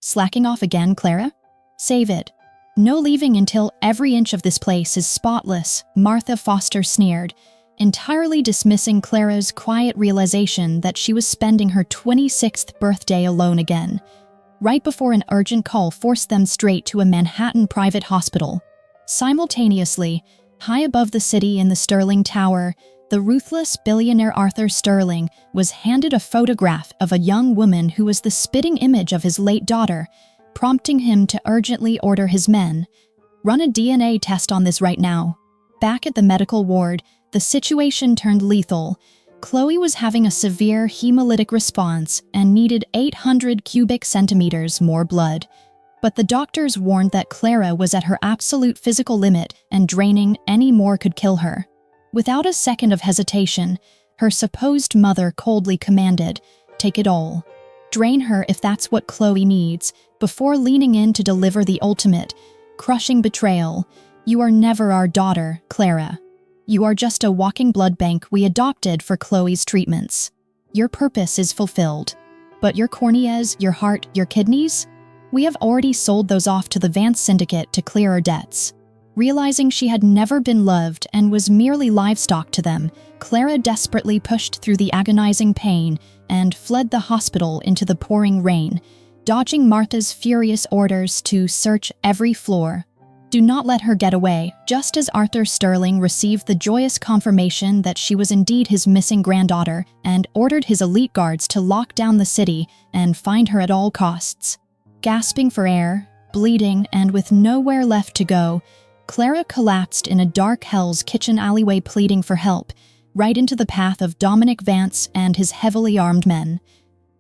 Slacking off again, Clara? Save it. No leaving until every inch of this place is spotless, Martha Foster sneered, entirely dismissing Clara's quiet realization that she was spending her 26th birthday alone again, right before an urgent call forced them straight to a Manhattan private hospital. Simultaneously, high above the city in the Sterling Tower, the ruthless billionaire Arthur Sterling was handed a photograph of a young woman who was the spitting image of his late daughter, prompting him to urgently order his men, "Run a DNA test on this right now." Back at the medical ward, the situation turned lethal. Chloe was having a severe hemolytic response and needed 800 cubic centimeters more blood. But the doctors warned that Clara was at her absolute physical limit and draining any more could kill her. Without a second of hesitation, her supposed mother coldly commanded, "Take it all. Drain her if that's what Chloe needs," before leaning in to deliver the ultimate, crushing betrayal. "You are never our daughter, Clara. You are just a walking blood bank we adopted for Chloe's treatments. Your purpose is fulfilled. But your corneas, your heart, your kidneys? We have already sold those off to the Vance Syndicate to clear our debts." Realizing she had never been loved and was merely livestock to them, Clara desperately pushed through the agonizing pain and fled the hospital into the pouring rain, dodging Martha's furious orders to search every floor. Do not let her get away. Just as Arthur Sterling received the joyous confirmation that she was indeed his missing granddaughter and ordered his elite guards to lock down the city and find her at all costs. Gasping for air, bleeding, and with nowhere left to go, Clara collapsed in a dark Hell's Kitchen alleyway pleading for help, right into the path of Dominic Vance and his heavily armed men,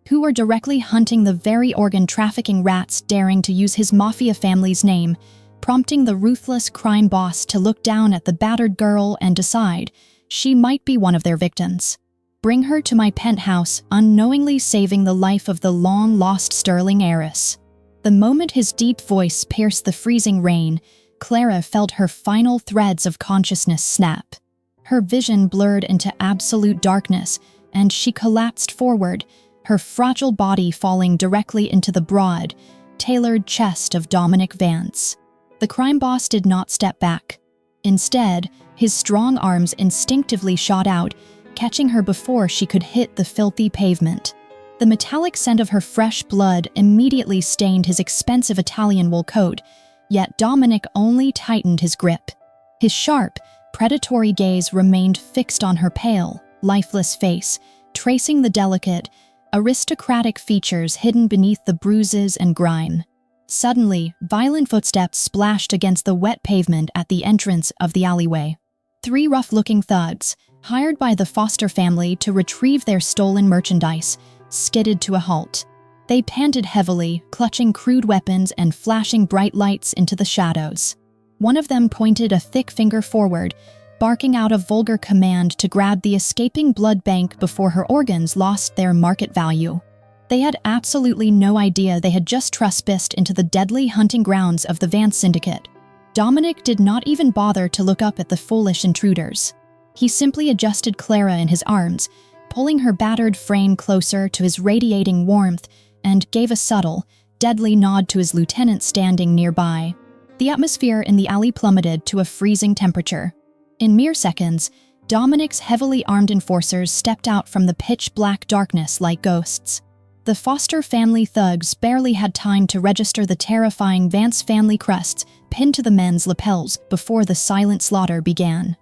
who were directly hunting the very organ-trafficking rats daring to use his mafia family's name, prompting the ruthless crime boss to look down at the battered girl and decide she might be one of their victims. "Bring her to my penthouse," unknowingly saving the life of the long-lost Sterling heiress. The moment his deep voice pierced the freezing rain, Clara felt her final threads of consciousness snap. Her vision blurred into absolute darkness, and she collapsed forward, her fragile body falling directly into the broad, tailored chest of Dominic Vance. The crime boss did not step back. Instead, his strong arms instinctively shot out, catching her before she could hit the filthy pavement. The metallic scent of her fresh blood immediately stained his expensive Italian wool coat, yet Dominic only tightened his grip. His sharp, predatory gaze remained fixed on her pale, lifeless face, tracing the delicate, aristocratic features hidden beneath the bruises and grime. Suddenly, violent footsteps splashed against the wet pavement at the entrance of the alleyway. 3 rough-looking thugs, hired by the Foster family to retrieve their stolen merchandise, skidded to a halt. They panted heavily, clutching crude weapons and flashing bright lights into the shadows. One of them pointed a thick finger forward, barking out a vulgar command to grab the escaping blood bank before her organs lost their market value. They had absolutely no idea they had just trespassed into the deadly hunting grounds of the Vance Syndicate. Dominic did not even bother to look up at the foolish intruders. He simply adjusted Clara in his arms, pulling her battered frame closer to his radiating warmth, and gave a subtle, deadly nod to his lieutenant standing nearby. The atmosphere in the alley plummeted to a freezing temperature. In mere seconds, Dominic's heavily armed enforcers stepped out from the pitch-black darkness like ghosts. The Foster family thugs barely had time to register the terrifying Vance family crests pinned to the men's lapels before the silent slaughter began.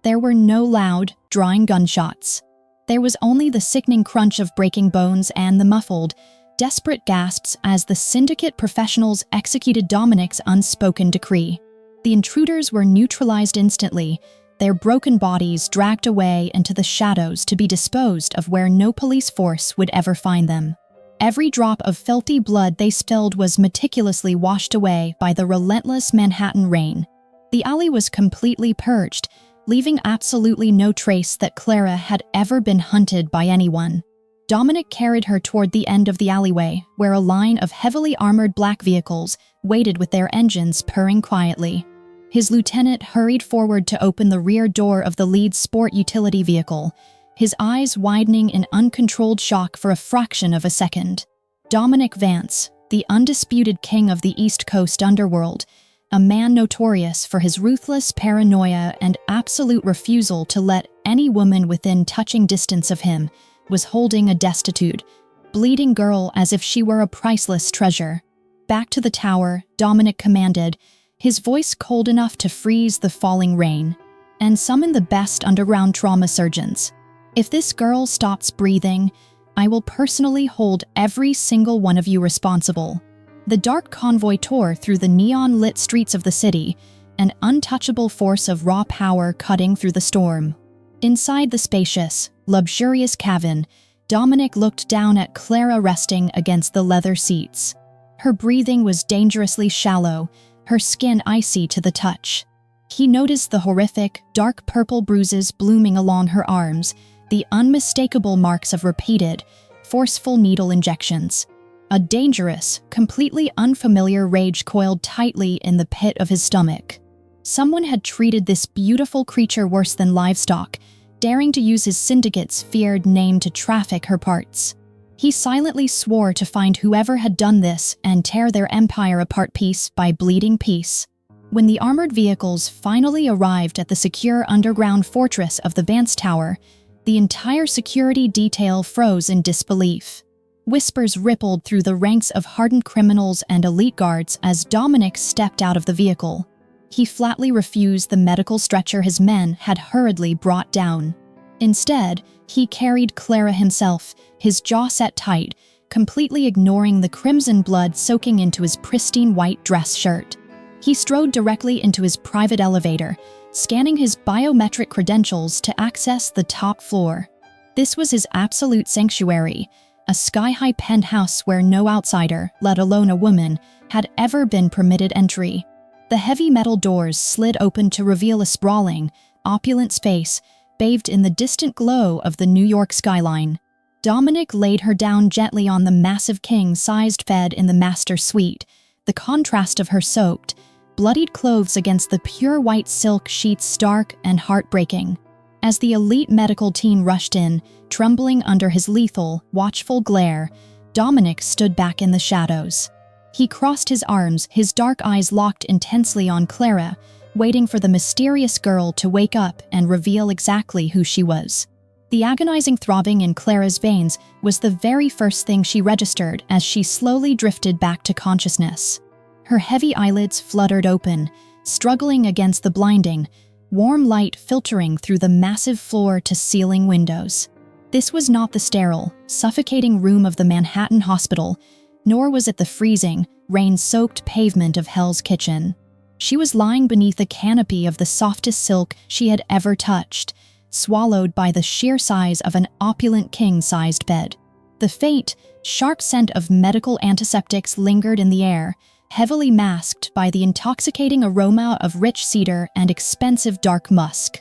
There were no loud, drawing gunshots. There was only the sickening crunch of breaking bones and the muffled, desperate gasps as the syndicate professionals executed Dominic's unspoken decree. The intruders were neutralized instantly, their broken bodies dragged away into the shadows to be disposed of where no police force would ever find them. Every drop of filthy blood they spilled was meticulously washed away by the relentless Manhattan rain. The alley was completely purged, leaving absolutely no trace that Clara had ever been hunted by anyone. Dominic carried her toward the end of the alleyway, where a line of heavily armored black vehicles waited with their engines purring quietly. His lieutenant hurried forward to open the rear door of the lead sport utility vehicle, his eyes widening in uncontrolled shock for a fraction of a second. Dominic Vance, the undisputed king of the East Coast underworld, a man notorious for his ruthless paranoia and absolute refusal to let any woman within touching distance of him, was holding a destitute, bleeding girl as if she were a priceless treasure. Back to the tower, Dominic commanded, his voice cold enough to freeze the falling rain, and summon the best underground trauma surgeons. If this girl stops breathing, I will personally hold every single one of you responsible. The dark convoy tore through the neon-lit streets of the city, an untouchable force of raw power cutting through the storm. Inside the spacious, luxurious cabin, Dominic looked down at Clara resting against the leather seats. Her breathing was dangerously shallow, her skin icy to the touch. He noticed the horrific, dark purple bruises blooming along her arms, the unmistakable marks of repeated, forceful needle injections. A dangerous, completely unfamiliar rage coiled tightly in the pit of his stomach. Someone had treated this beautiful creature worse than livestock, daring to use his syndicate's feared name to traffic her parts. He silently swore to find whoever had done this and tear their empire apart piece by bleeding piece. When the armored vehicles finally arrived at the secure underground fortress of the Vance Tower, the entire security detail froze in disbelief. Whispers rippled through the ranks of hardened criminals and elite guards as Dominic stepped out of the vehicle. He flatly refused the medical stretcher his men had hurriedly brought down. Instead, he carried Clara himself, his jaw set tight, completely ignoring the crimson blood soaking into his pristine white dress shirt. He strode directly into his private elevator, scanning his biometric credentials to access the top floor. This was his absolute sanctuary, a sky-high penthouse where no outsider, let alone a woman, had ever been permitted entry. The heavy metal doors slid open to reveal a sprawling, opulent space, bathed in the distant glow of the New York skyline. Dominic laid her down gently on the massive king-sized bed in the master suite, the contrast of her soaked, bloodied clothes against the pure white silk sheets stark and heartbreaking. As the elite medical team rushed in, trembling under his lethal, watchful glare, Dominic stood back in the shadows. He crossed his arms, his dark eyes locked intensely on Clara, waiting for the mysterious girl to wake up and reveal exactly who she was. The agonizing throbbing in Clara's veins was the very first thing she registered as she slowly drifted back to consciousness. Her heavy eyelids fluttered open, struggling against the blinding, warm light filtering through the massive floor-to-ceiling windows. This was not the sterile, suffocating room of the Manhattan hospital, nor was it the freezing, rain-soaked pavement of Hell's Kitchen. She was lying beneath a canopy of the softest silk she had ever touched, swallowed by the sheer size of an opulent king-sized bed. The faint, sharp scent of medical antiseptics lingered in the air, heavily masked by the intoxicating aroma of rich cedar and expensive dark musk.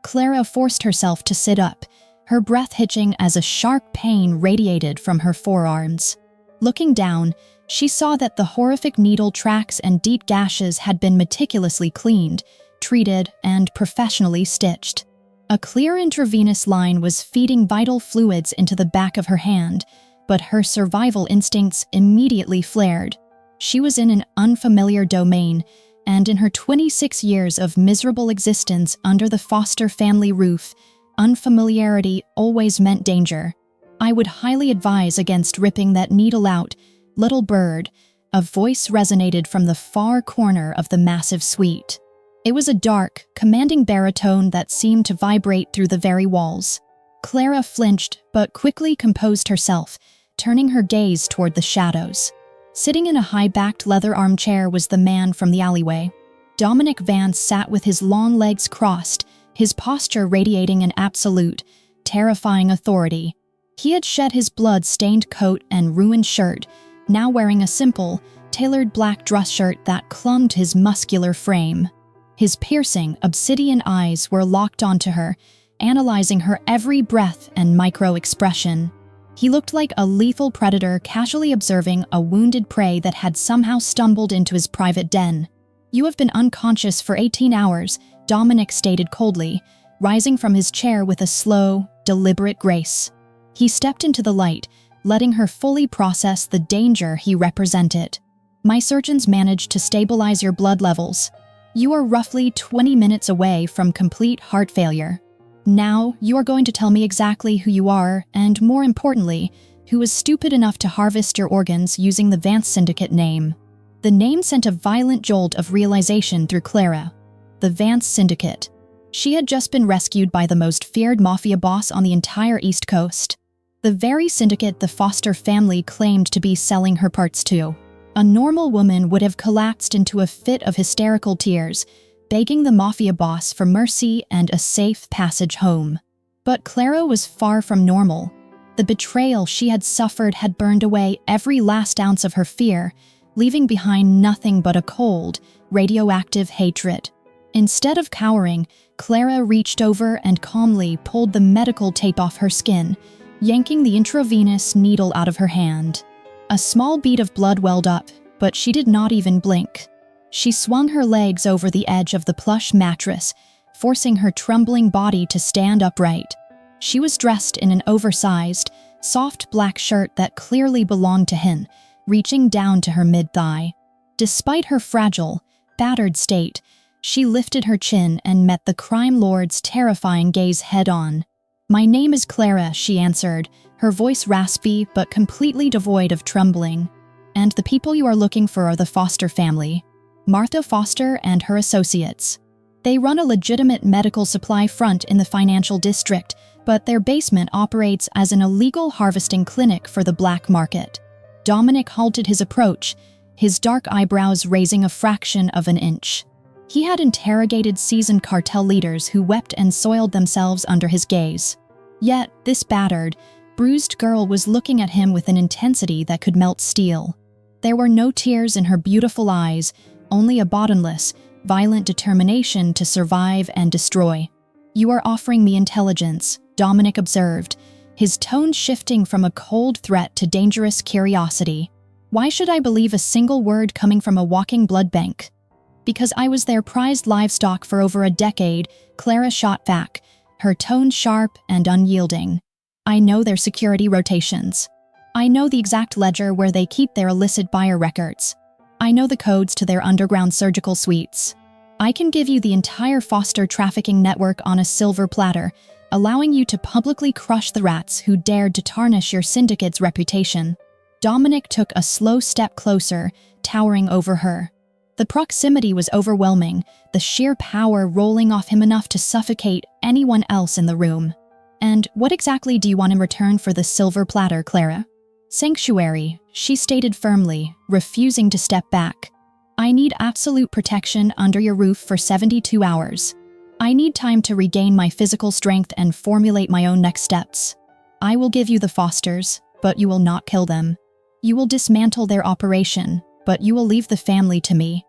Clara forced herself to sit up, her breath hitching as a sharp pain radiated from her forearms. Looking down, she saw that the horrific needle tracks and deep gashes had been meticulously cleaned, treated, and professionally stitched. A clear intravenous line was feeding vital fluids into the back of her hand, but her survival instincts immediately flared. She was in an unfamiliar domain, and in her 26 years of miserable existence under the Foster family roof, unfamiliarity always meant danger. I would highly advise against ripping that needle out, little bird, a voice resonated from the far corner of the massive suite. It was a dark, commanding baritone that seemed to vibrate through the very walls. Clara flinched, but quickly composed herself, turning her gaze toward the shadows. Sitting in a high-backed leather armchair was the man from the alleyway. Dominic Vance sat with his long legs crossed, his posture radiating an absolute, terrifying authority. He had shed his blood-stained coat and ruined shirt, now wearing a simple, tailored black dress shirt that clung to his muscular frame. His piercing, obsidian eyes were locked onto her, analyzing her every breath and micro-expression. He looked like a lethal predator casually observing a wounded prey that had somehow stumbled into his private den. "You have been unconscious for 18 hours, Dominic stated coldly, rising from his chair with a slow, deliberate grace. He stepped into the light, letting her fully process the danger he represented. My surgeons managed to stabilize your blood levels. You are roughly 20 minutes away from complete heart failure. Now, you are going to tell me exactly who you are, and more importantly, who was stupid enough to harvest your organs using the Vance Syndicate name. The name sent a violent jolt of realization through Clara. The Vance Syndicate. She had just been rescued by the most feared mafia boss on the entire East Coast. The very syndicate the Foster family claimed to be selling her parts to. A normal woman would have collapsed into a fit of hysterical tears, begging the mafia boss for mercy and a safe passage home. But Clara was far from normal. The betrayal she had suffered had burned away every last ounce of her fear, leaving behind nothing but a cold, radioactive hatred. Instead of cowering, Clara reached over and calmly pulled the medical tape off her skin, yanking the intravenous needle out of her hand. A small bead of blood welled up, but she did not even blink. She swung her legs over the edge of the plush mattress, forcing her trembling body to stand upright. She was dressed in an oversized, soft black shirt that clearly belonged to him, reaching down to her mid-thigh. Despite her fragile, battered state, she lifted her chin and met the crime lord's terrifying gaze head-on. "My name is Clara," she answered, her voice raspy but completely devoid of trembling. "And the people you are looking for are the Foster family. Martha Foster and her associates. They run a legitimate medical supply front in the financial district, but their basement operates as an illegal harvesting clinic for the black market." Dominic halted his approach, his dark eyebrows raising a fraction of an inch. He had interrogated seasoned cartel leaders who wept and soiled themselves under his gaze. Yet, this battered, bruised girl was looking at him with an intensity that could melt steel. There were no tears in her beautiful eyes, only a bottomless, violent determination to survive and destroy. "You are offering me intelligence," Dominic observed, his tone shifting from a cold threat to dangerous curiosity. "Why should I believe a single word coming from a walking blood bank?" "Because I was their prized livestock for over a decade," Clara shot back, her tone sharp and unyielding. "I know their security rotations. I know the exact ledger where they keep their illicit buyer records. I know the codes to their underground surgical suites. I can give you the entire Foster trafficking network on a silver platter, allowing you to publicly crush the rats who dared to tarnish your syndicate's reputation." Dominic took a slow step closer, towering over her. The proximity was overwhelming, the sheer power rolling off him enough to suffocate anyone else in the room. "And what exactly do you want in return for the silver platter, Clara?" "Sanctuary," she stated firmly, refusing to step back. "I need absolute protection under your roof for 72 hours. I need time to regain my physical strength and formulate my own next steps. I will give you the Fosters, but you will not kill them. You will dismantle their operation, but you will leave the family to me.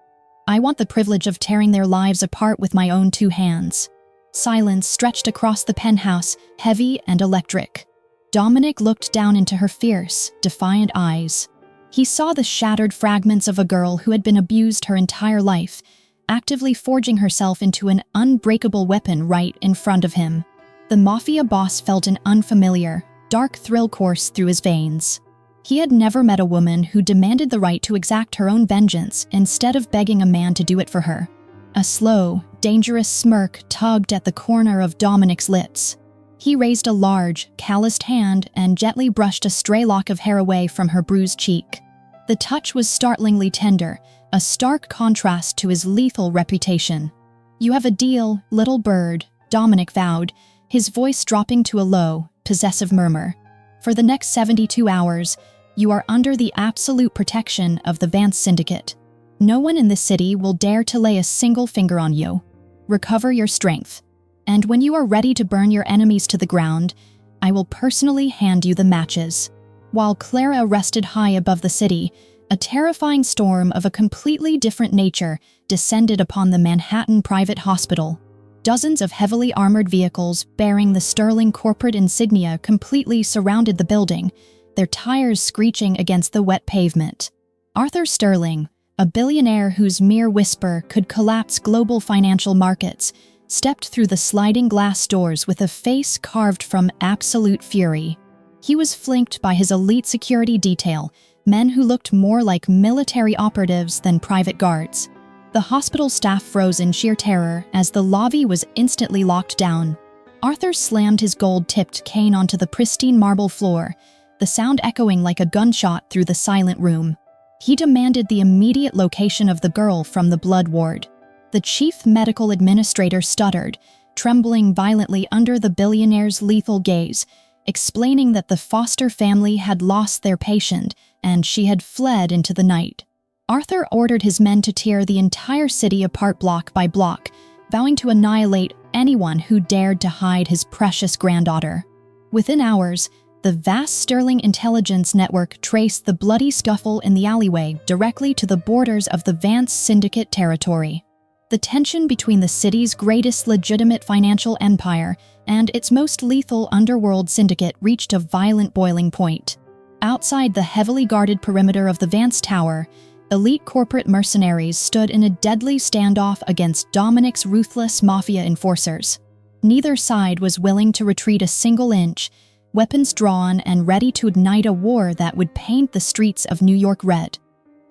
I want the privilege of tearing their lives apart with my own two hands." Silence stretched across the penthouse, heavy and electric. Dominic looked down into her fierce, defiant eyes. He saw the shattered fragments of a girl who had been abused her entire life, actively forging herself into an unbreakable weapon right in front of him. The mafia boss felt an unfamiliar, dark thrill course through his veins. He had never met a woman who demanded the right to exact her own vengeance instead of begging a man to do it for her. A slow, dangerous smirk tugged at the corner of Dominic's lips. He raised a large, calloused hand and gently brushed a stray lock of hair away from her bruised cheek. The touch was startlingly tender, a stark contrast to his lethal reputation. "You have a deal, little bird," Dominic vowed, his voice dropping to a low, possessive murmur. "For the next 72 hours, you are under the absolute protection of the Vance Syndicate. No one in this city will dare to lay a single finger on you. Recover your strength. And when you are ready to burn your enemies to the ground, I will personally hand you the matches." While Clara rested high above the city, a terrifying storm of a completely different nature descended upon the Manhattan private hospital. Dozens of heavily armored vehicles bearing the sterling corporate insignia completely surrounded the building, their tires screeching against the wet pavement. Arthur Sterling, a billionaire whose mere whisper could collapse global financial markets, stepped through the sliding glass doors with a face carved from absolute fury. He was flanked by his elite security detail, men who looked more like military operatives than private guards. The hospital staff froze in sheer terror as the lobby was instantly locked down. Arthur slammed his gold-tipped cane onto the pristine marble floor, the sound echoing like a gunshot through the silent room. He demanded the immediate location of the girl from the blood ward. The chief medical administrator stuttered, trembling violently under the billionaire's lethal gaze, explaining that the Foster family had lost their patient and she had fled into the night. Arthur ordered his men to tear the entire city apart block by block, vowing to annihilate anyone who dared to hide his precious granddaughter. Within hours, the vast Sterling intelligence network traced the bloody scuffle in the alleyway directly to the borders of the Vance Syndicate territory. The tension between the city's greatest legitimate financial empire and its most lethal underworld syndicate reached a violent boiling point. Outside the heavily guarded perimeter of the Vance Tower, elite corporate mercenaries stood in a deadly standoff against Dominic's ruthless mafia enforcers. Neither side was willing to retreat a single inch, weapons drawn and ready to ignite a war that would paint the streets of New York red.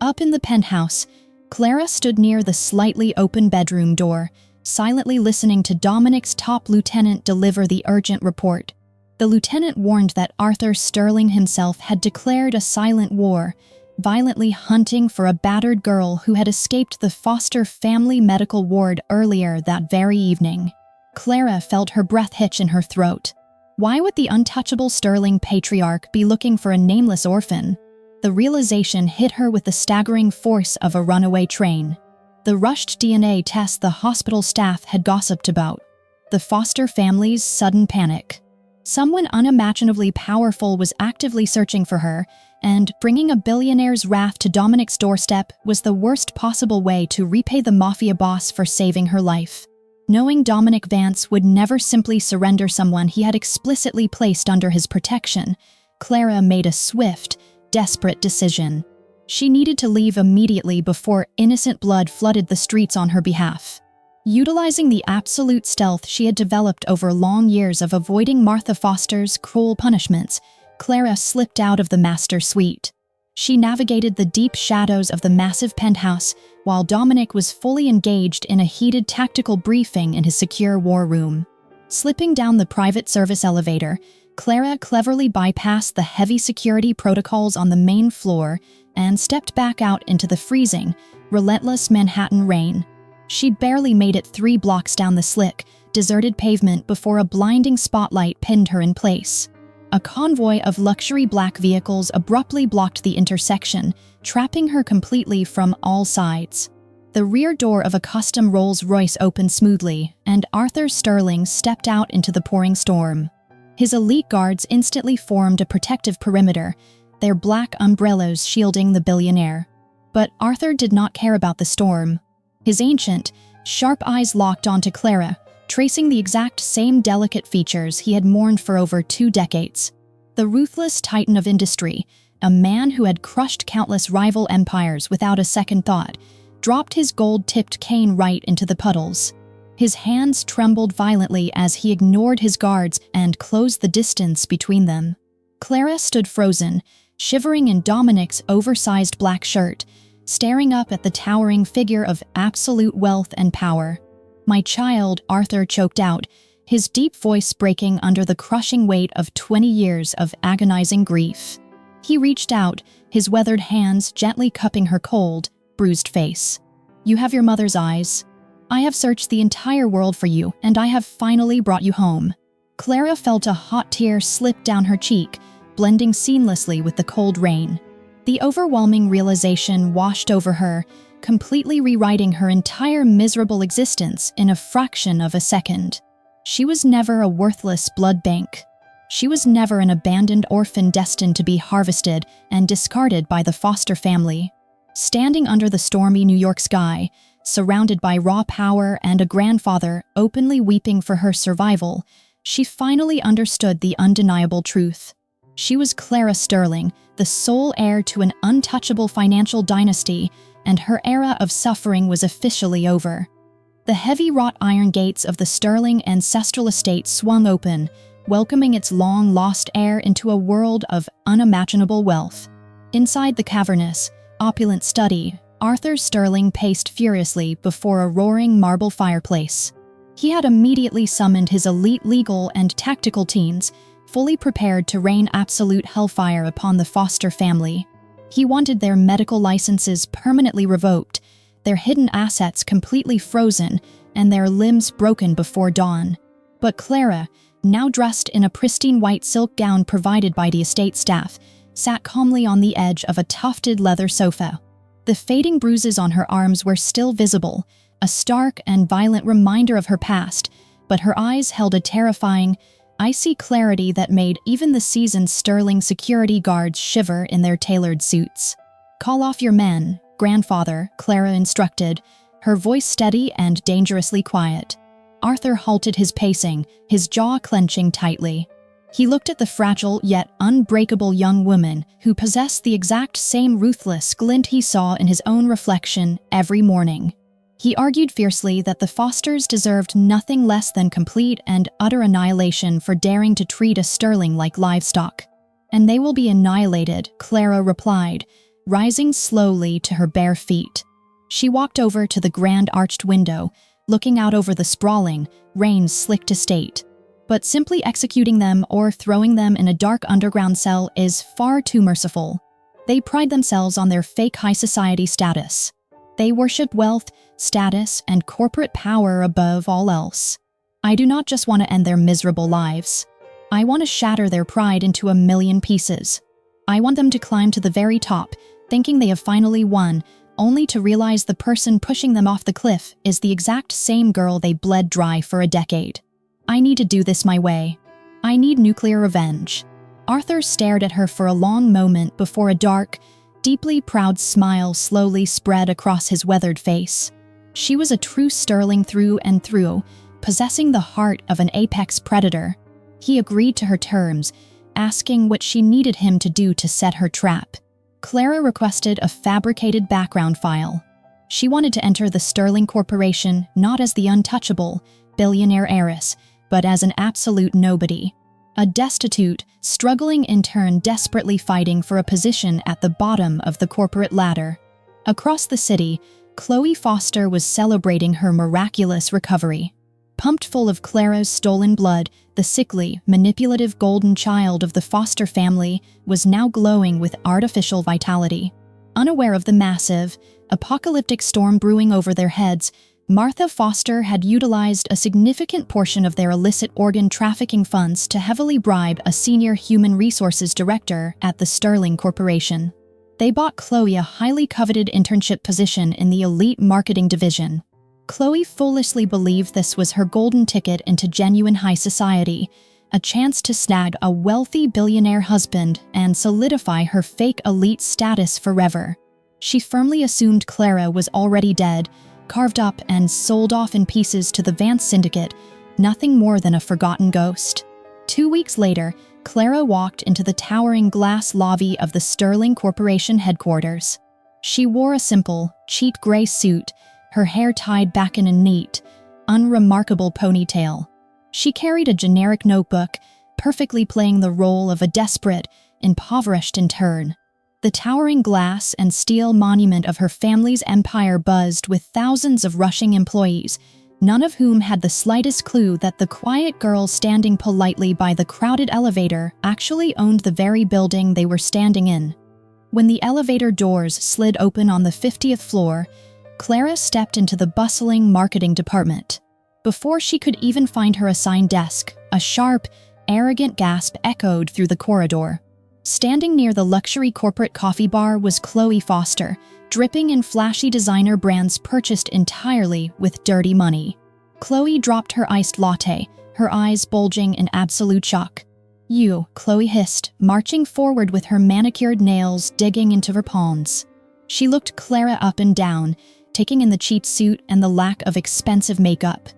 Up in the penthouse, Clara stood near the slightly open bedroom door, silently listening to Dominic's top lieutenant deliver the urgent report. The lieutenant warned that Arthur Sterling himself had declared a silent war, violently hunting for a battered girl who had escaped the Foster family medical ward earlier that very evening. Clara felt her breath hitch in her throat. Why would the untouchable Sterling patriarch be looking for a nameless orphan? The realization hit her with the staggering force of a runaway train. The rushed DNA test the hospital staff had gossiped about. The Foster family's sudden panic. Someone unimaginably powerful was actively searching for her, and bringing a billionaire's wrath to Dominic's doorstep was the worst possible way to repay the Mafia Boss for saving her life. Knowing Dominic Vance would never simply surrender someone he had explicitly placed under his protection, Clara made a swift, desperate decision. She needed to leave immediately before innocent blood flooded the streets on her behalf. Utilizing the absolute stealth she had developed over long years of avoiding Martha Foster's cruel punishments, Clara slipped out of the master suite. She navigated the deep shadows of the massive penthouse while Dominic was fully engaged in a heated tactical briefing in his secure war room. Slipping down the private service elevator, Clara cleverly bypassed the heavy security protocols on the main floor and stepped back out into the freezing, relentless Manhattan rain. She'd barely made it 3 blocks down the slick, deserted pavement before a blinding spotlight pinned her in place. A convoy of luxury black vehicles abruptly blocked the intersection, trapping her completely from all sides. The rear door of a custom Rolls-Royce opened smoothly, and Arthur Sterling stepped out into the pouring storm. His elite guards instantly formed a protective perimeter, their black umbrellas shielding the billionaire. But Arthur did not care about the storm. His ancient, sharp eyes locked onto Clara, tracing the exact same delicate features he had mourned for over 2 decades. The ruthless titan of industry, a man who had crushed countless rival empires without a second thought, dropped his gold-tipped cane right into the puddles. His hands trembled violently as he ignored his guards and closed the distance between them. Clara stood frozen, shivering in Dominic's oversized black shirt, staring up at the towering figure of absolute wealth and power. "My child," Arthur choked out, his deep voice breaking under the crushing weight of 20 years of agonizing grief. He reached out, his weathered hands gently cupping her cold, bruised face. "You have your mother's eyes. I have searched the entire world for you, and I have finally brought you home." Clara felt a hot tear slip down her cheek, blending seamlessly with the cold rain. The overwhelming realization washed over her, completely rewriting her entire miserable existence in a fraction of a second. She was never a worthless blood bank. She was never an abandoned orphan destined to be harvested and discarded by the Foster family. Standing under the stormy New York sky, surrounded by raw power and a grandfather openly weeping for her survival, she finally understood the undeniable truth. She was Clara Sterling, the sole heir to an untouchable financial dynasty, and her era of suffering was officially over. The heavy wrought iron gates of the Sterling ancestral estate swung open, welcoming its long-lost heir into a world of unimaginable wealth. Inside the cavernous, opulent study, Arthur Sterling paced furiously before a roaring marble fireplace. He had immediately summoned his elite legal and tactical teams, fully prepared to rain absolute hellfire upon the Foster family. He wanted their medical licenses permanently revoked, their hidden assets completely frozen, and their limbs broken before dawn. But Clara, now dressed in a pristine white silk gown provided by the estate staff, sat calmly on the edge of a tufted leather sofa. The fading bruises on her arms were still visible, a stark and violent reminder of her past, but her eyes held a terrifying, icy clarity that made even the seasoned Sterling security guards shiver in their tailored suits. "Call off your men, grandfather," Clara instructed, her voice steady and dangerously quiet. Arthur halted his pacing, his jaw clenching tightly. He looked at the fragile yet unbreakable young woman who possessed the exact same ruthless glint he saw in his own reflection every morning. He argued fiercely that the Fosters deserved nothing less than complete and utter annihilation for daring to treat a Sterling like livestock. "And they will be annihilated," Clara replied, rising slowly to her bare feet. She walked over to the grand arched window, looking out over the sprawling, rain-slicked estate. But simply executing them or throwing them in a dark underground cell is far too merciful. They pride themselves on their fake high society status. They worship wealth, status, and corporate power above all else. I do not just want to end their miserable lives. I want to shatter their pride into a million pieces. I want them to climb to the very top, thinking they have finally won, only to realize the person pushing them off the cliff is the exact same girl they bled dry for a decade. I need to do this my way. I need nuclear revenge. Arthur stared at her for a long moment before a dark, deeply proud smile slowly spread across his weathered face. She was a true Sterling through and through, possessing the heart of an apex predator. He agreed to her terms, asking what she needed him to do to set her trap. Clara requested a fabricated background file. She wanted to enter the Sterling Corporation not as the untouchable, billionaire heiress, but as an absolute nobody. A destitute, struggling intern desperately fighting for a position at the bottom of the corporate ladder. Across the city, Chloe Foster was celebrating her miraculous recovery. Pumped full of Clara's stolen blood, the sickly, manipulative golden child of the Foster family was now glowing with artificial vitality. Unaware of the massive, apocalyptic storm brewing over their heads, Martha Foster had utilized a significant portion of their illicit organ trafficking funds to heavily bribe a senior human resources director at the Sterling Corporation. They bought Chloe a highly coveted internship position in the elite marketing division. Chloe foolishly believed this was her golden ticket into genuine high society, a chance to snag a wealthy billionaire husband and solidify her fake elite status forever. She firmly assumed Clara was already dead, carved up and sold off in pieces to the Vance Syndicate, nothing more than a forgotten ghost. 2 weeks later, Clara walked into the towering glass lobby of the Sterling Corporation headquarters. She wore a simple, cheap gray suit, her hair tied back in a neat, unremarkable ponytail. She carried a generic notebook, perfectly playing the role of a desperate, impoverished intern. The towering glass and steel monument of her family's empire buzzed with thousands of rushing employees, none of whom had the slightest clue that the quiet girl standing politely by the crowded elevator actually owned the very building they were standing in. When the elevator doors slid open on the 50th floor, Clara stepped into the bustling marketing department. Before she could even find her assigned desk, a sharp, arrogant gasp echoed through the corridor. Standing near the luxury corporate coffee bar was Chloe Foster, dripping in flashy designer brands purchased entirely with dirty money. Chloe dropped her iced latte, her eyes bulging in absolute shock. "You," Chloe hissed, marching forward with her manicured nails digging into her palms. She looked Clara up and down, taking in the cheap suit and the lack of expensive makeup.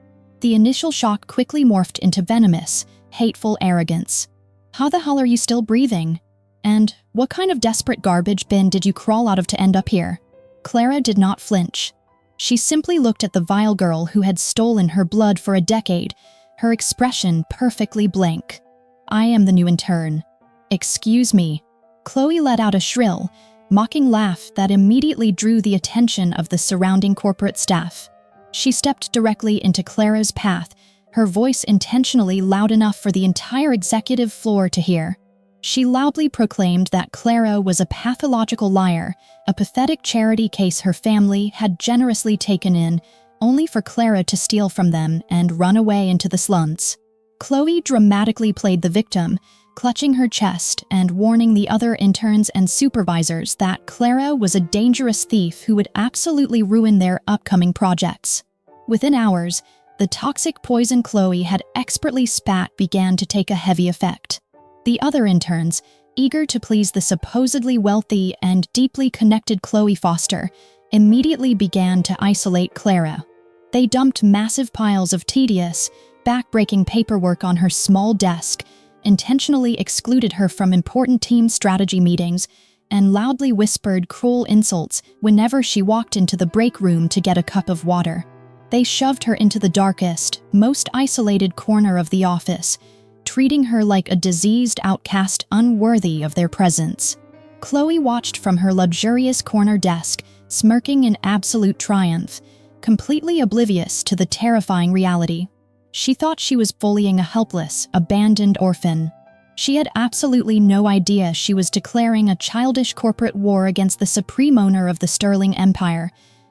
The initial shock quickly morphed into venomous, hateful arrogance. "How the hell are you still breathing? And what kind of desperate garbage bin did you crawl out of to end up here?" Clara did not flinch. She simply looked at the vile girl who had stolen her blood for a decade, her expression perfectly blank. I am the new intern." "Excuse me." Chloe let out a shrill, mocking laugh that immediately drew the attention of the surrounding corporate staff. She stepped directly into Clara's path, her voice intentionally loud enough for the entire executive floor to hear. She loudly proclaimed that Clara was a pathological liar, a pathetic charity case her family had generously taken in, only for Clara to steal from them and run away into the slums. Chloe dramatically played the victim, clutching her chest and warning the other interns and supervisors that Clara was a dangerous thief who would absolutely ruin their upcoming projects. Within hours, the toxic poison Chloe had expertly spat began to take a heavy effect. The other interns, eager to please the supposedly wealthy and deeply connected Chloe Foster, immediately began to isolate Clara. They dumped massive piles of tedious, back-breaking paperwork on her small desk, intentionally excluded her from important team strategy meetings, and loudly whispered cruel insults whenever she walked into the break room to get a cup of water. They shoved her into the darkest, most isolated corner of the office, treating her like a diseased outcast unworthy of their presence. Chloe watched from her luxurious corner desk, smirking in absolute triumph, completely oblivious to the terrifying reality. She thought she was bullying a helpless, abandoned orphan. She had absolutely no idea she was declaring a childish corporate war against the supreme owner of the Sterling Empire,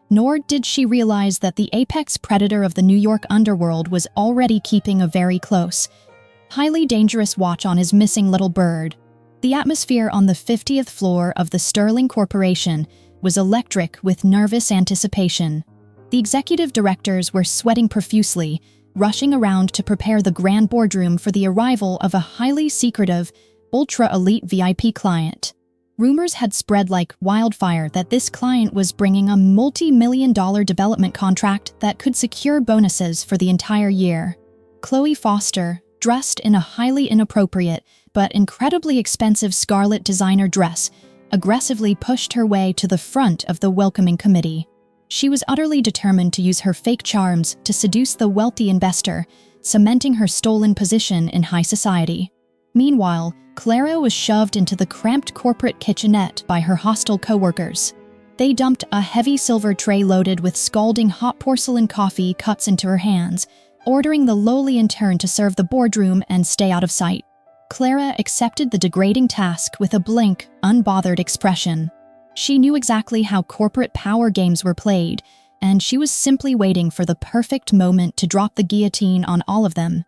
nor did she realize that the apex predator of the New York underworld was already keeping a very close, highly dangerous watch on his missing little bird. The atmosphere on the 50th floor of the Sterling Corporation was electric with nervous anticipation. The executive directors were sweating profusely, rushing around to prepare the grand boardroom for the arrival of a highly secretive, ultra-elite VIP client. Rumors had spread like wildfire that this client was bringing a multi-million-dollar development contract that could secure bonuses for the entire year. Chloe Foster, dressed in a highly inappropriate but incredibly expensive scarlet designer dress, aggressively pushed her way to the front of the welcoming committee. She was utterly determined to use her fake charms to seduce the wealthy investor, cementing her stolen position in high society. Meanwhile, Clara was shoved into the cramped corporate kitchenette by her hostile coworkers. They dumped a heavy silver tray loaded with scalding hot porcelain coffee cups into her hands, ordering the lowly intern to serve the boardroom and stay out of sight. Clara accepted the degrading task with a blank, unbothered expression. She knew exactly how corporate power games were played, and she was simply waiting for the perfect moment to drop the guillotine on all of them.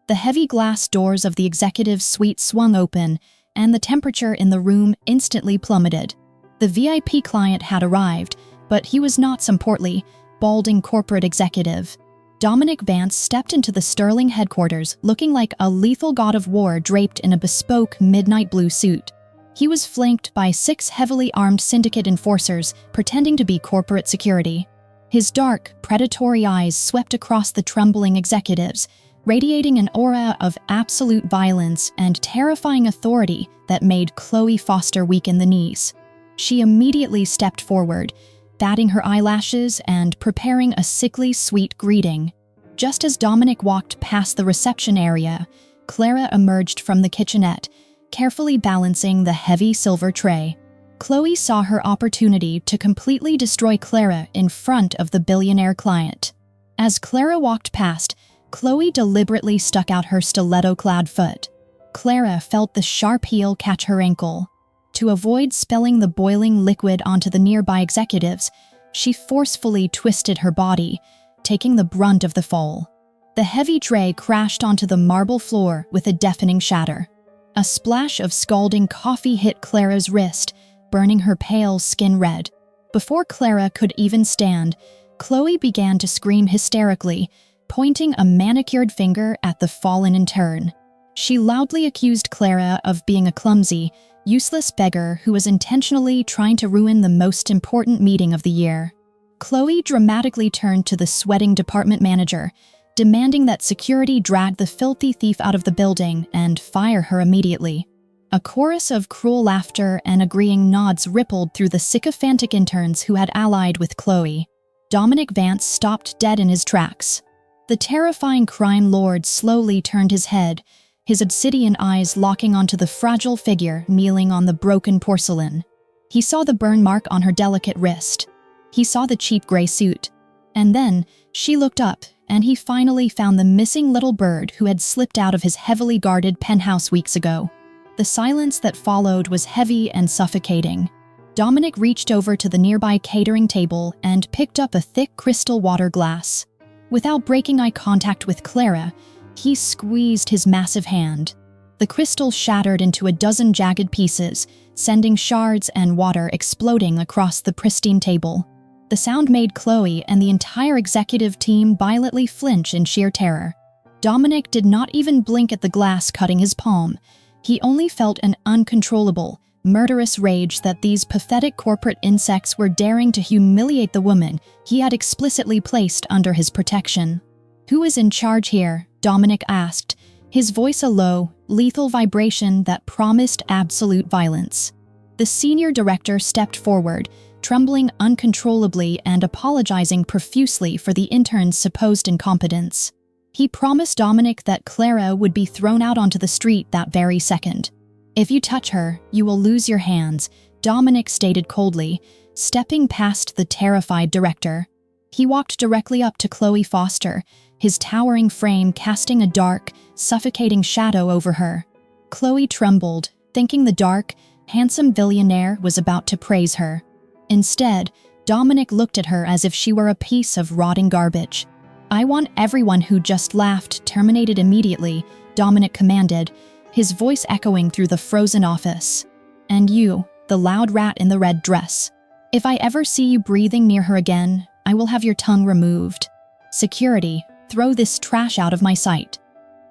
The heavy glass doors of the executive suite swung open, and the temperature in the room instantly plummeted. The VIP client had arrived, but he was not some portly, balding corporate executive. Dominic Vance stepped into the Sterling headquarters looking like a lethal god of war draped in a bespoke midnight blue suit. He was flanked by 6 heavily armed syndicate enforcers pretending to be corporate security. His dark, predatory eyes swept across the trembling executives, radiating an aura of absolute violence and terrifying authority that made Chloe Foster weak in the knees. She immediately stepped forward, batting her eyelashes and preparing a sickly sweet greeting. Just as Dominic walked past the reception area, Clara emerged from the kitchenette, carefully balancing the heavy silver tray. Chloe saw her opportunity to completely destroy Clara in front of the billionaire client. As Clara walked past, Chloe deliberately stuck out her stiletto-clad foot. Clara felt the sharp heel catch her ankle. To avoid spilling the boiling liquid onto the nearby executives, she forcefully twisted her body, taking the brunt of the fall. The heavy tray crashed onto the marble floor with a deafening shatter. A splash of scalding coffee hit Clara's wrist, burning her pale skin red. Before Clara could even stand, Chloe began to scream hysterically, pointing a manicured finger at the fallen intern. She loudly accused Clara of being a clumsy, useless beggar who was intentionally trying to ruin the most important meeting of the year. Chloe dramatically turned to the sweating department manager, demanding that security drag the filthy thief out of the building and fire her immediately. A chorus of cruel laughter and agreeing nods rippled through the sycophantic interns who had allied with Chloe. Dominic Vance stopped dead in his tracks. The terrifying crime lord slowly turned his head, his obsidian eyes locking onto the fragile figure kneeling on the broken porcelain. He saw the burn mark on her delicate wrist. He saw the cheap gray suit. And then she looked up, and he finally found the missing little bird who had slipped out of his heavily guarded penthouse weeks ago. The silence that followed was heavy and suffocating. Dominic reached over to the nearby catering table and picked up a thick crystal water glass. Without breaking eye contact with Clara, he squeezed his massive hand. The crystal shattered into a dozen jagged pieces, sending shards and water exploding across the pristine table. The sound made Chloe and the entire executive team violently flinch in sheer terror. Dominic did not even blink at the glass cutting his palm. He only felt an uncontrollable, murderous rage that these pathetic corporate insects were daring to humiliate the woman he had explicitly placed under his protection. "Who is in charge here?" Dominic asked, his voice a low, lethal vibration that promised absolute violence. The senior director stepped forward, trembling uncontrollably and apologizing profusely for the intern's supposed incompetence. He promised Dominic that Clara would be thrown out onto the street that very second. "If you touch her, you will lose your hands," Dominic stated coldly, stepping past the terrified director. He walked directly up to Chloe Foster, his towering frame casting a dark, suffocating shadow over her. Chloe trembled, thinking the dark, handsome billionaire was about to praise her. Instead, Dominic looked at her as if she were a piece of rotting garbage. "I want everyone who just laughed terminated immediately," Dominic commanded, his voice echoing through the frozen office. "And you, the loud rat in the red dress. If I ever see you breathing near her again, I will have your tongue removed. Security, throw this trash out of my sight."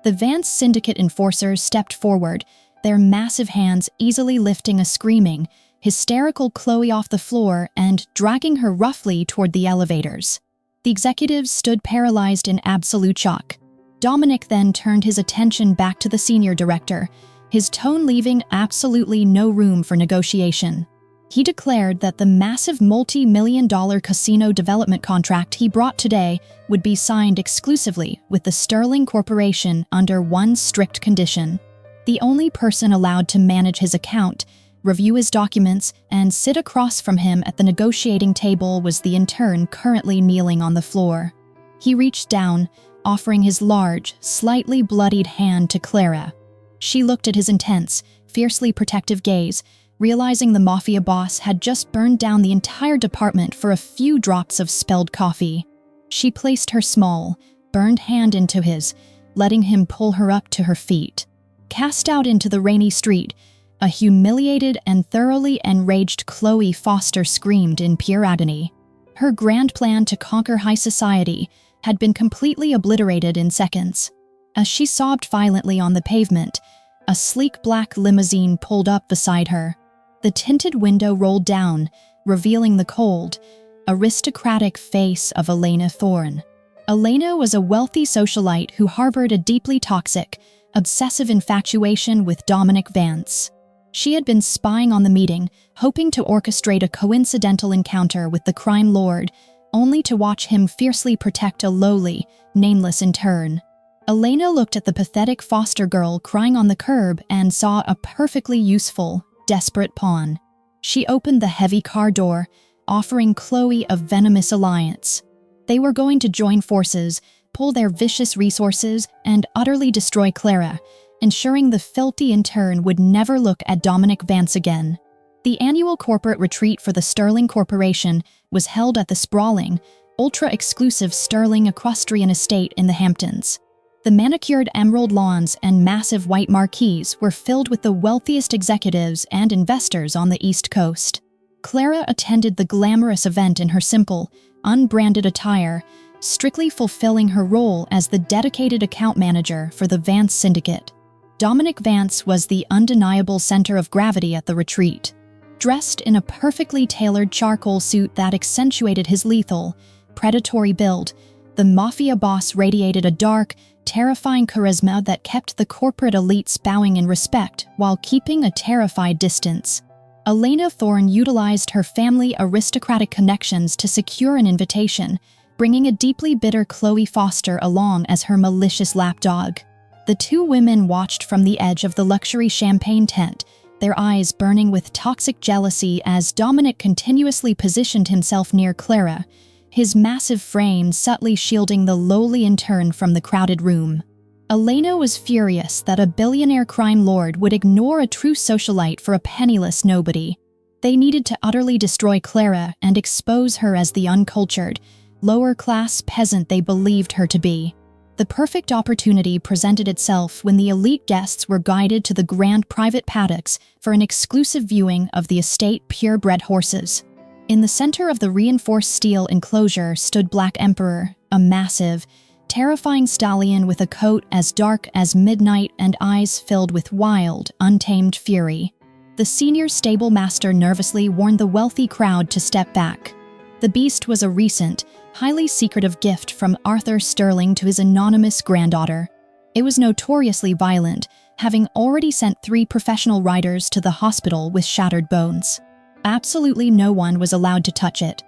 The Vance Syndicate enforcers stepped forward, their massive hands easily lifting a screaming, hysterical Chloe off the floor and dragging her roughly toward the elevators. The executives stood paralyzed in absolute shock. Dominic then turned his attention back to the senior director, his tone leaving absolutely no room for negotiation. He declared that the massive multi-million-dollar casino development contract he brought today would be signed exclusively with the Sterling Corporation under one strict condition. The only person allowed to manage his account, review his documents, and sit across from him at the negotiating table was the intern currently kneeling on the floor. He reached down, offering his large, slightly bloodied hand to Clara. She looked at his intense, fiercely protective gaze, realizing the Mafia Boss had just burned down the entire department for a few drops of spilled coffee. She placed her small, burned hand into his, letting him pull her up to her feet. Cast out into the rainy street, a humiliated and thoroughly enraged Chloe Foster screamed in pure agony. Her grand plan to conquer high society had been completely obliterated in seconds. As she sobbed violently on the pavement, a sleek black limousine pulled up beside her. The tinted window rolled down, revealing the cold, aristocratic face of Elena Thorne. Elena was a wealthy socialite who harbored a deeply toxic, obsessive infatuation with Dominic Vance. She had been spying on the meeting, hoping to orchestrate a coincidental encounter with the crime lord, only to watch him fiercely protect a lowly, nameless intern. Elena looked at the pathetic foster girl crying on the curb and saw a perfectly useful, desperate pawn. She opened the heavy car door, offering Chloe a venomous alliance. They were going to join forces, pull their vicious resources, and utterly destroy Clara, ensuring the filthy intern would never look at Dominic Vance again. The annual corporate retreat for the Sterling Corporation was held at the sprawling, ultra-exclusive Sterling equestrian estate in the Hamptons. The manicured emerald lawns and massive white marquees were filled with the wealthiest executives and investors on the East Coast. Clara attended the glamorous event in her simple, unbranded attire, strictly fulfilling her role as the dedicated account manager for the Vance Syndicate. Dominic Vance was the undeniable center of gravity at the retreat. Dressed in a perfectly tailored charcoal suit that accentuated his lethal, predatory build, the Mafia Boss radiated a dark, terrifying charisma that kept the corporate elites bowing in respect while keeping a terrified distance. Elena Thorne utilized her family aristocratic connections to secure an invitation, bringing a deeply bitter Chloe Foster along as her malicious lapdog. The two women watched from the edge of the luxury champagne tent, their eyes burning with toxic jealousy as Dominic continuously positioned himself near Clara, his massive frame subtly shielding the lowly intern from the crowded room. Elena was furious that a billionaire crime lord would ignore a true socialite for a penniless nobody. They needed to utterly destroy Clara and expose her as the uncultured, lower-class peasant they believed her to be. The perfect opportunity presented itself when the elite guests were guided to the grand private paddocks for an exclusive viewing of the estate purebred horses. In the center of the reinforced steel enclosure stood Black Emperor, a massive, terrifying stallion with a coat as dark as midnight and eyes filled with wild, untamed fury. The senior stable master nervously warned the wealthy crowd to step back. The beast was a recent, highly secretive gift from Arthur Sterling to his anonymous granddaughter. It was notoriously violent, having already sent 3 professional riders to the hospital with shattered bones. Absolutely no one was allowed to touch it.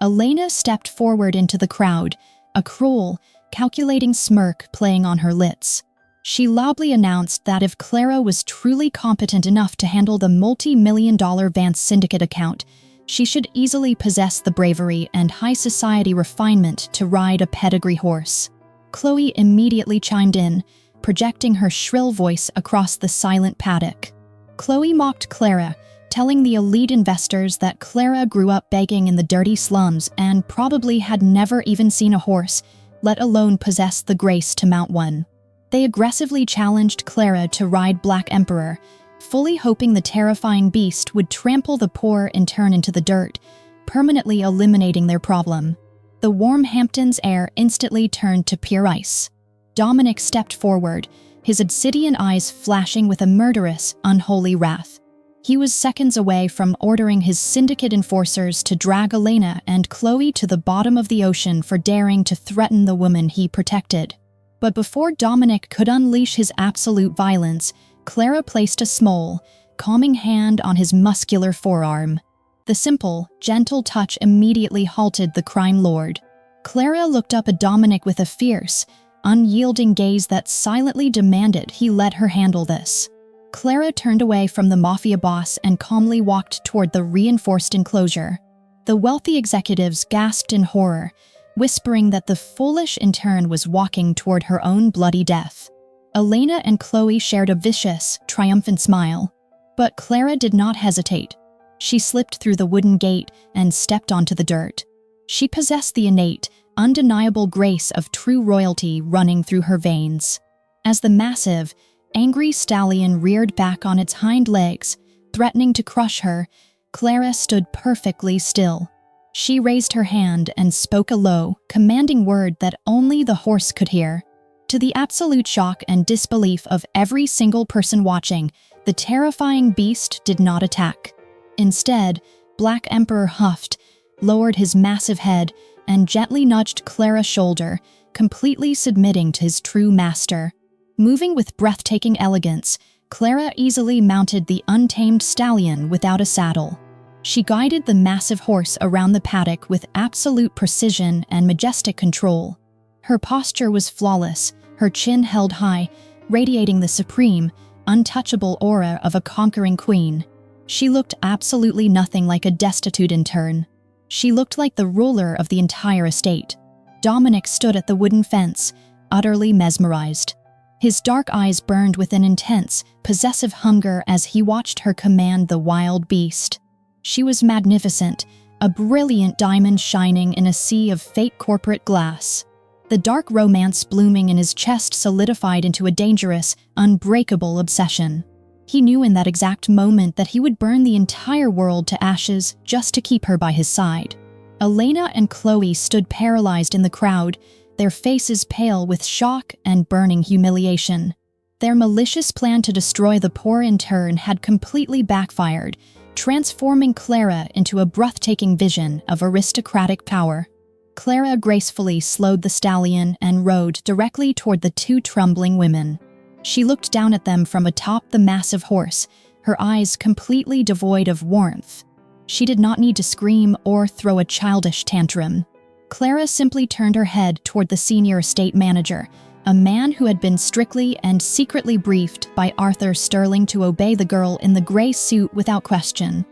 Elena stepped forward into the crowd, a cruel, calculating smirk playing on her lips. She loudly announced that if Clara was truly competent enough to handle the multi-million-dollar Vance Syndicate account, she should easily possess the bravery and high society refinement to ride a pedigree horse. Chloe immediately chimed in, projecting her shrill voice across the silent paddock. Chloe mocked Clara, telling the elite investors that Clara grew up begging in the dirty slums and probably had never even seen a horse, let alone possess the grace to mount one. They aggressively challenged Clara to ride Black Emperor, fully hoping the terrifying beast would trample the poor and turn into the dirt, permanently eliminating their problem. The warm Hamptons air instantly turned to pure ice. Dominic stepped forward, his obsidian eyes flashing with a murderous, unholy wrath. He was seconds away from ordering his syndicate enforcers to drag Elena and Chloe to the bottom of the ocean for daring to threaten the woman he protected. But before Dominic could unleash his absolute violence, Clara placed a small, calming hand on his muscular forearm. The simple, gentle touch immediately halted the crime lord. Clara looked up at Dominic with a fierce, unyielding gaze that silently demanded he let her handle this. Clara turned away from the Mafia Boss and calmly walked toward the reinforced enclosure. The wealthy executives gasped in horror, whispering that the foolish intern was walking toward her own bloody death. Elena and Chloe shared a vicious, triumphant smile. But Clara did not hesitate. She slipped through the wooden gate and stepped onto the dirt. She possessed the innate, undeniable grace of true royalty running through her veins. As the massive, angry stallion reared back on its hind legs, threatening to crush her, Clara stood perfectly still. She raised her hand and spoke a low, commanding word that only the horse could hear. To the absolute shock and disbelief of every single person watching, the terrifying beast did not attack. Instead, Black Emperor huffed, lowered his massive head, and gently nudged Clara's shoulder, completely submitting to his true master. Moving with breathtaking elegance, Clara easily mounted the untamed stallion without a saddle. She guided the massive horse around the paddock with absolute precision and majestic control. Her posture was flawless, her chin held high, radiating the supreme, untouchable aura of a conquering queen. She looked absolutely nothing like a destitute intern. She looked like the ruler of the entire estate. Dominic stood at the wooden fence, utterly mesmerized. His dark eyes burned with an intense, possessive hunger as he watched her command the wild beast. She was magnificent, a brilliant diamond shining in a sea of fake corporate glass. The dark romance blooming in his chest solidified into a dangerous, unbreakable obsession. He knew in that exact moment that he would burn the entire world to ashes just to keep her by his side. Elena and Chloe stood paralyzed in the crowd, their faces pale with shock and burning humiliation. Their malicious plan to destroy the poor intern had completely backfired, transforming Clara into a breathtaking vision of aristocratic power. Clara gracefully slowed the stallion and rode directly toward the two trembling women. She looked down at them from atop the massive horse, her eyes completely devoid of warmth. She did not need to scream or throw a childish tantrum. Clara simply turned her head toward the senior estate manager, a man who had been strictly and secretly briefed by Arthur Sterling to obey the girl in the gray suit without question.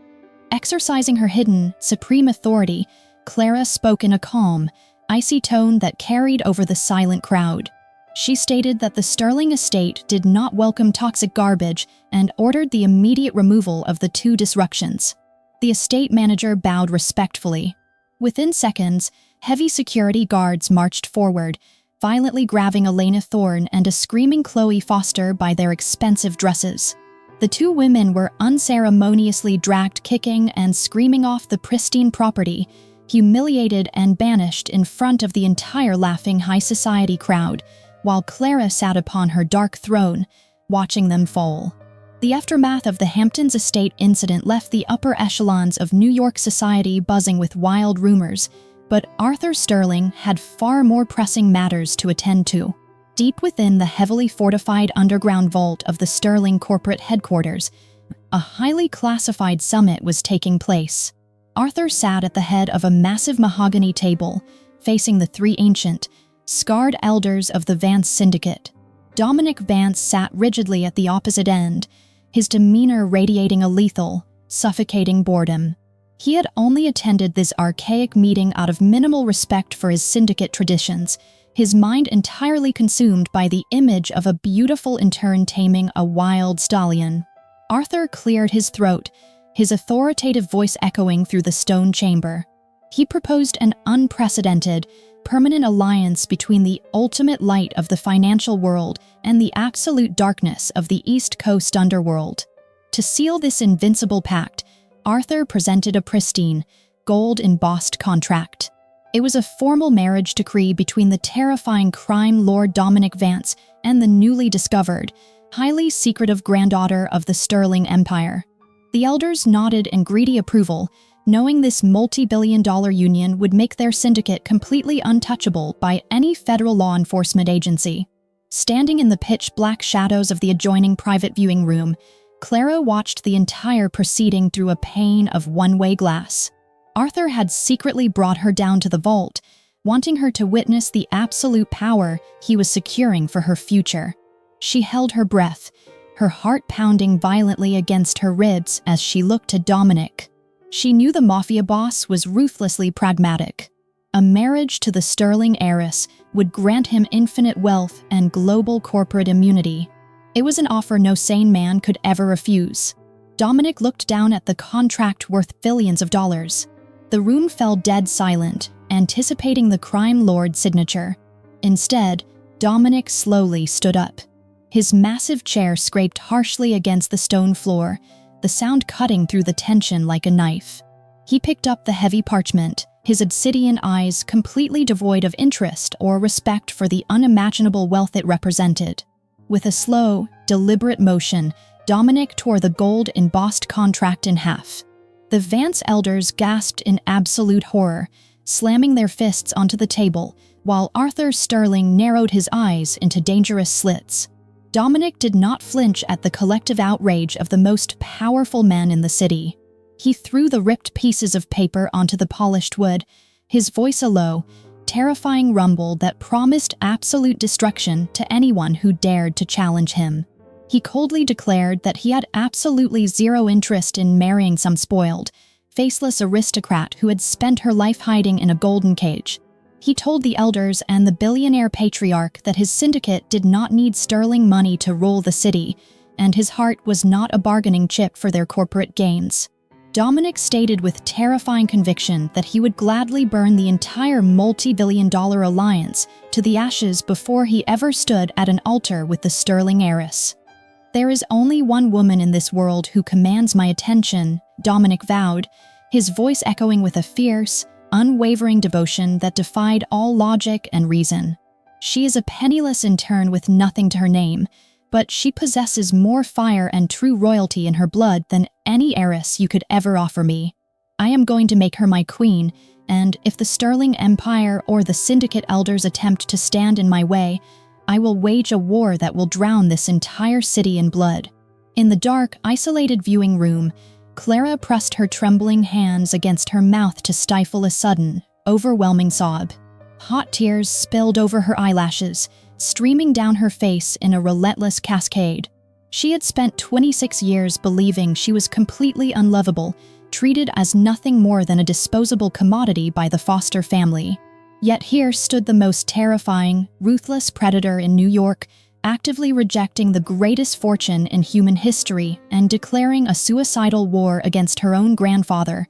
Exercising her hidden, supreme authority, Clara spoke in a calm, icy tone that carried over the silent crowd. She stated that the Sterling estate did not welcome toxic garbage and ordered the immediate removal of the two disruptions. The estate manager bowed respectfully. Within seconds, heavy security guards marched forward, violently grabbing Elena Thorne and a screaming Chloe Foster by their expensive dresses. The two women were unceremoniously dragged kicking and screaming off the pristine property, humiliated and banished in front of the entire laughing high society crowd, while Clara sat upon her dark throne, watching them fall. The aftermath of the Hamptons estate incident left the upper echelons of New York society buzzing with wild rumors, but Arthur Sterling had far more pressing matters to attend to. Deep within the heavily fortified underground vault of the Sterling corporate headquarters, a highly classified summit was taking place. Arthur sat at the head of a massive mahogany table, facing the three ancient, scarred elders of the Vance Syndicate. Dominic Vance sat rigidly at the opposite end, his demeanor radiating a lethal, suffocating boredom. He had only attended this archaic meeting out of minimal respect for his syndicate traditions, his mind entirely consumed by the image of a beautiful intern taming a wild stallion. Arthur cleared his throat, his authoritative voice echoing through the stone chamber. He proposed an unprecedented, permanent alliance between the ultimate light of the financial world and the absolute darkness of the East Coast underworld. To seal this invincible pact, Arthur presented a pristine, gold-embossed contract. It was a formal marriage decree between the terrifying crime lord Dominic Vance and the newly discovered, highly secretive granddaughter of the Sterling Empire. The elders nodded in greedy approval, knowing this multi-billion-dollar union would make their syndicate completely untouchable by any federal law enforcement agency. Standing in the pitch-black shadows of the adjoining private viewing room, Clara watched the entire proceeding through a pane of one-way glass. Arthur had secretly brought her down to the vault, wanting her to witness the absolute power he was securing for her future. She held her breath, her heart pounding violently against her ribs as she looked to Dominic. She knew the Mafia Boss was ruthlessly pragmatic. A marriage to the Sterling heiress would grant him infinite wealth and global corporate immunity. It was an offer no sane man could ever refuse. Dominic looked down at the contract worth billions of dollars. The room fell dead silent, anticipating the crime lord's signature. Instead, Dominic slowly stood up. His massive chair scraped harshly against the stone floor, the sound cutting through the tension like a knife. He picked up the heavy parchment, his obsidian eyes completely devoid of interest or respect for the unimaginable wealth it represented. With a slow, deliberate motion, Dominic tore the gold-embossed contract in half. The Vance elders gasped in absolute horror, slamming their fists onto the table, while Arthur Sterling narrowed his eyes into dangerous slits. Dominic did not flinch at the collective outrage of the most powerful man in the city. He threw the ripped pieces of paper onto the polished wood, his voice a low, terrifying rumble that promised absolute destruction to anyone who dared to challenge him. He coldly declared that he had absolutely zero interest in marrying some spoiled, faceless aristocrat who had spent her life hiding in a golden cage. He told the elders and the billionaire patriarch that his syndicate did not need Sterling money to rule the city, and his heart was not a bargaining chip for their corporate gains. Dominic stated with terrifying conviction that he would gladly burn the entire multi-billion-dollar alliance to the ashes before he ever stood at an altar with the Sterling heiress. "There is only one woman in this world who commands my attention," Dominic vowed, his voice echoing with a fierce, unwavering devotion that defied all logic and reason. "She is a penniless intern with nothing to her name, but she possesses more fire and true royalty in her blood than any heiress you could ever offer me. I am going to make her my queen, and if the Sterling Empire or the Syndicate elders attempt to stand in my way, I will wage a war that will drown this entire city in blood." In the dark, isolated viewing room, Clara pressed her trembling hands against her mouth to stifle a sudden, overwhelming sob. Hot tears spilled over her eyelashes, streaming down her face in a relentless cascade. She had spent 26 years believing she was completely unlovable, treated as nothing more than a disposable commodity by the Foster family. Yet here stood the most terrifying, ruthless predator in New York, actively rejecting the greatest fortune in human history and declaring a suicidal war against her own grandfather,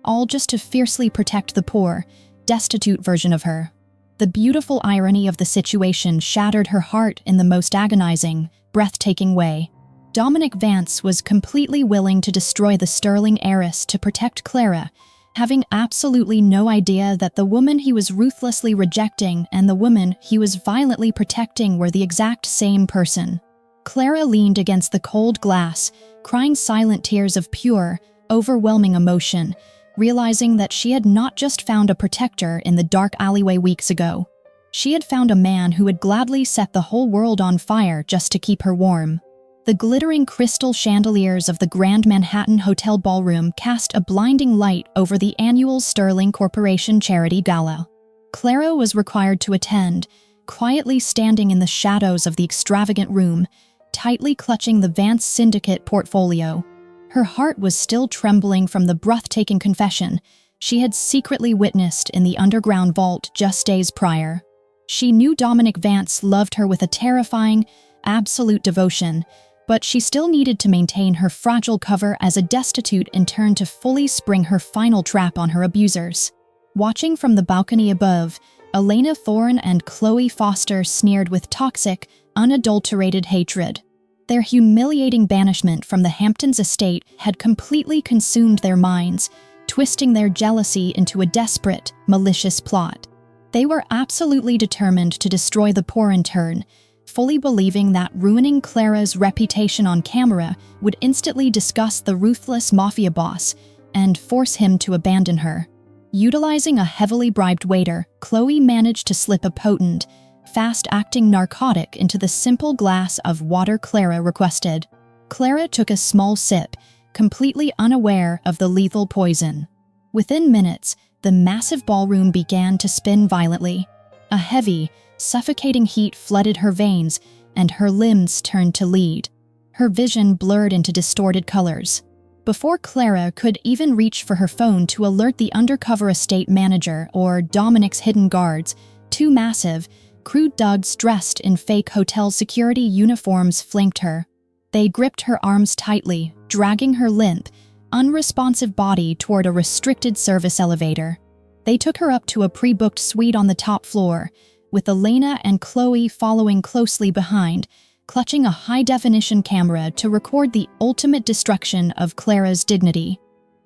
all just to fiercely protect the poor, destitute version of her. The beautiful irony of the situation shattered her heart in the most agonizing, breathtaking way. Dominic Vance was completely willing to destroy the sterling heiress to protect Clara, having absolutely no idea that the woman he was ruthlessly rejecting and the woman he was violently protecting were the exact same person. Clara leaned against the cold glass, crying silent tears of pure, overwhelming emotion, realizing that she had not just found a protector in the dark alleyway weeks ago. She had found a man who would gladly set the whole world on fire just to keep her warm. The glittering crystal chandeliers of the Grand Manhattan Hotel ballroom cast a blinding light over the annual Sterling Corporation Charity Gala. Clara was required to attend, quietly standing in the shadows of the extravagant room, tightly clutching the Vance Syndicate portfolio. Her heart was still trembling from the breathtaking confession she had secretly witnessed in the underground vault just days prior. She knew Dominic Vance loved her with a terrifying, absolute devotion, but she still needed to maintain her fragile cover as a destitute in turn to fully spring her final trap on her abusers. Watching from the balcony above, Elena Thorne and Chloe Foster sneered with toxic, unadulterated hatred. Their humiliating banishment from the Hamptons estate had completely consumed their minds, twisting their jealousy into a desperate, malicious plot. They were absolutely determined to destroy the poor in turn, fully believing that ruining Clara's reputation on camera would instantly disgust the ruthless Mafia Boss and force him to abandon her. Utilizing a heavily bribed waiter, Chloe managed to slip a potent, fast-acting narcotic into the simple glass of water Clara requested. Clara took a small sip, completely unaware of the lethal poison. Within minutes, the massive ballroom began to spin violently. A heavy, suffocating heat flooded her veins, and her limbs turned to lead. Her vision blurred into distorted colors. Before Clara could even reach for her phone to alert the undercover estate manager or Dominic's hidden guards, two massive, crude thugs dressed in fake hotel security uniforms flanked her. They gripped her arms tightly, dragging her limp, unresponsive body toward a restricted service elevator. They took her up to a pre-booked suite on the top floor, with Elena and Chloe following closely behind, clutching a high-definition camera to record the ultimate destruction of Clara's dignity.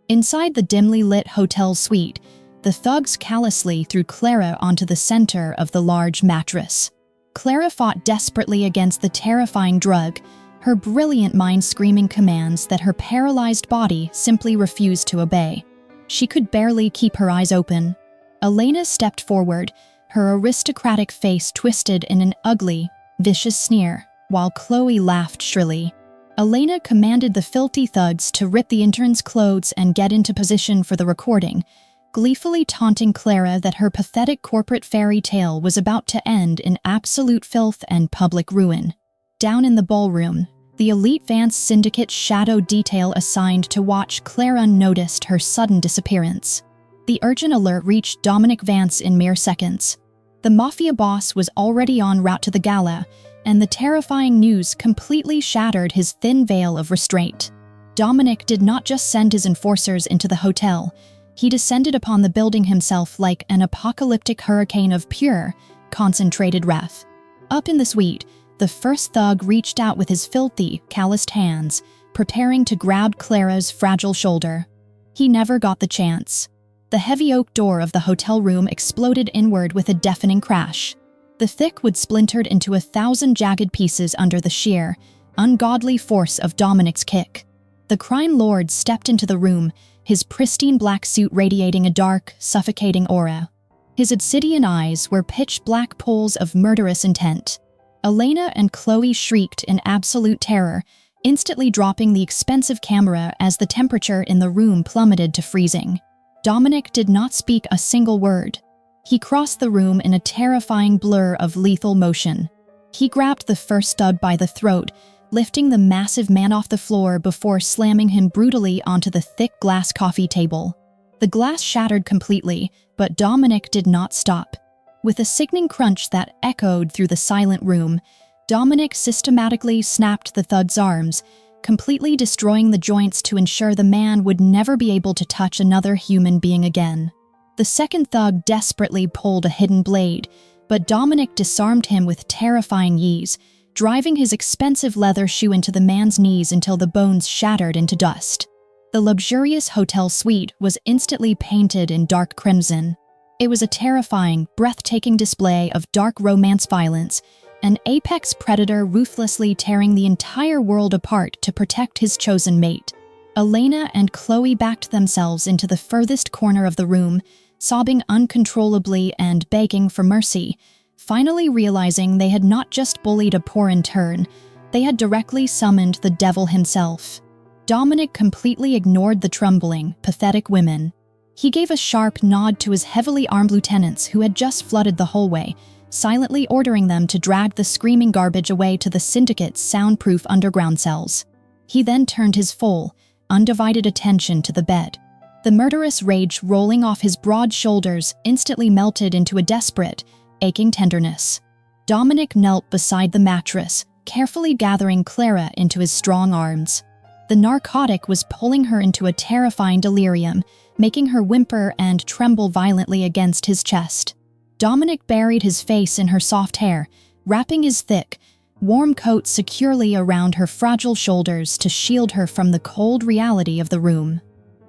Inside the dimly lit hotel suite, the thugs callously threw Clara onto the center of the large mattress. Clara fought desperately against the terrifying drug, her brilliant mind screaming commands that her paralyzed body simply refused to obey. She could barely keep her eyes open. Elena stepped forward, her aristocratic face twisted in an ugly, vicious sneer, while Chloe laughed shrilly. Elena commanded the filthy thugs to rip the intern's clothes and get into position for the recording, gleefully taunting Clara that her pathetic corporate fairy tale was about to end in absolute filth and public ruin. Down in the ballroom, the elite Vance Syndicate shadow detail assigned to watch Clara noticed her sudden disappearance. The urgent alert reached Dominic Vance in mere seconds. The Mafia Boss was already en route to the gala, and the terrifying news completely shattered his thin veil of restraint. Dominic did not just send his enforcers into the hotel, he descended upon the building himself like an apocalyptic hurricane of pure, concentrated wrath. Up in the suite, the first thug reached out with his filthy, calloused hands, preparing to grab Clara's fragile shoulder. He never got the chance. The heavy oak door of the hotel room exploded inward with a deafening crash. The thick wood splintered into 1,000 jagged pieces under the sheer, ungodly force of Dominic's kick. The crime lord stepped into the room, his pristine black suit radiating a dark, suffocating aura. His obsidian eyes were pitch-black pools of murderous intent. Elena and Chloe shrieked in absolute terror, instantly dropping the expensive camera as the temperature in the room plummeted to freezing. Dominic did not speak a single word. He crossed the room in a terrifying blur of lethal motion. He grabbed the first thug by the throat, lifting the massive man off the floor before slamming him brutally onto the thick glass coffee table. The glass shattered completely, but Dominic did not stop. With a sickening crunch that echoed through the silent room, Dominic systematically snapped the thug's arms, completely destroying the joints to ensure the man would never be able to touch another human being again. The second thug desperately pulled a hidden blade, but Dominic disarmed him with terrifying ease, driving his expensive leather shoe into the man's knees until the bones shattered into dust. The luxurious hotel suite was instantly painted in dark crimson. It was a terrifying, breathtaking display of dark romance violence, an apex predator ruthlessly tearing the entire world apart to protect his chosen mate. Elena and Chloe backed themselves into the furthest corner of the room, sobbing uncontrollably and begging for mercy, finally realizing they had not just bullied a poor intern, they had directly summoned the devil himself. Dominic completely ignored the trembling, pathetic women. He gave a sharp nod to his heavily armed lieutenants who had just flooded the hallway, silently ordering them to drag the screaming garbage away to the syndicate's soundproof underground cells. He then turned his full, undivided attention to the bed. The murderous rage rolling off his broad shoulders instantly melted into a desperate, aching tenderness. Dominic knelt beside the mattress, carefully gathering Clara into his strong arms. The narcotic was pulling her into a terrifying delirium, making her whimper and tremble violently against his chest. Dominic buried his face in her soft hair, wrapping his thick, warm coat securely around her fragile shoulders to shield her from the cold reality of the room.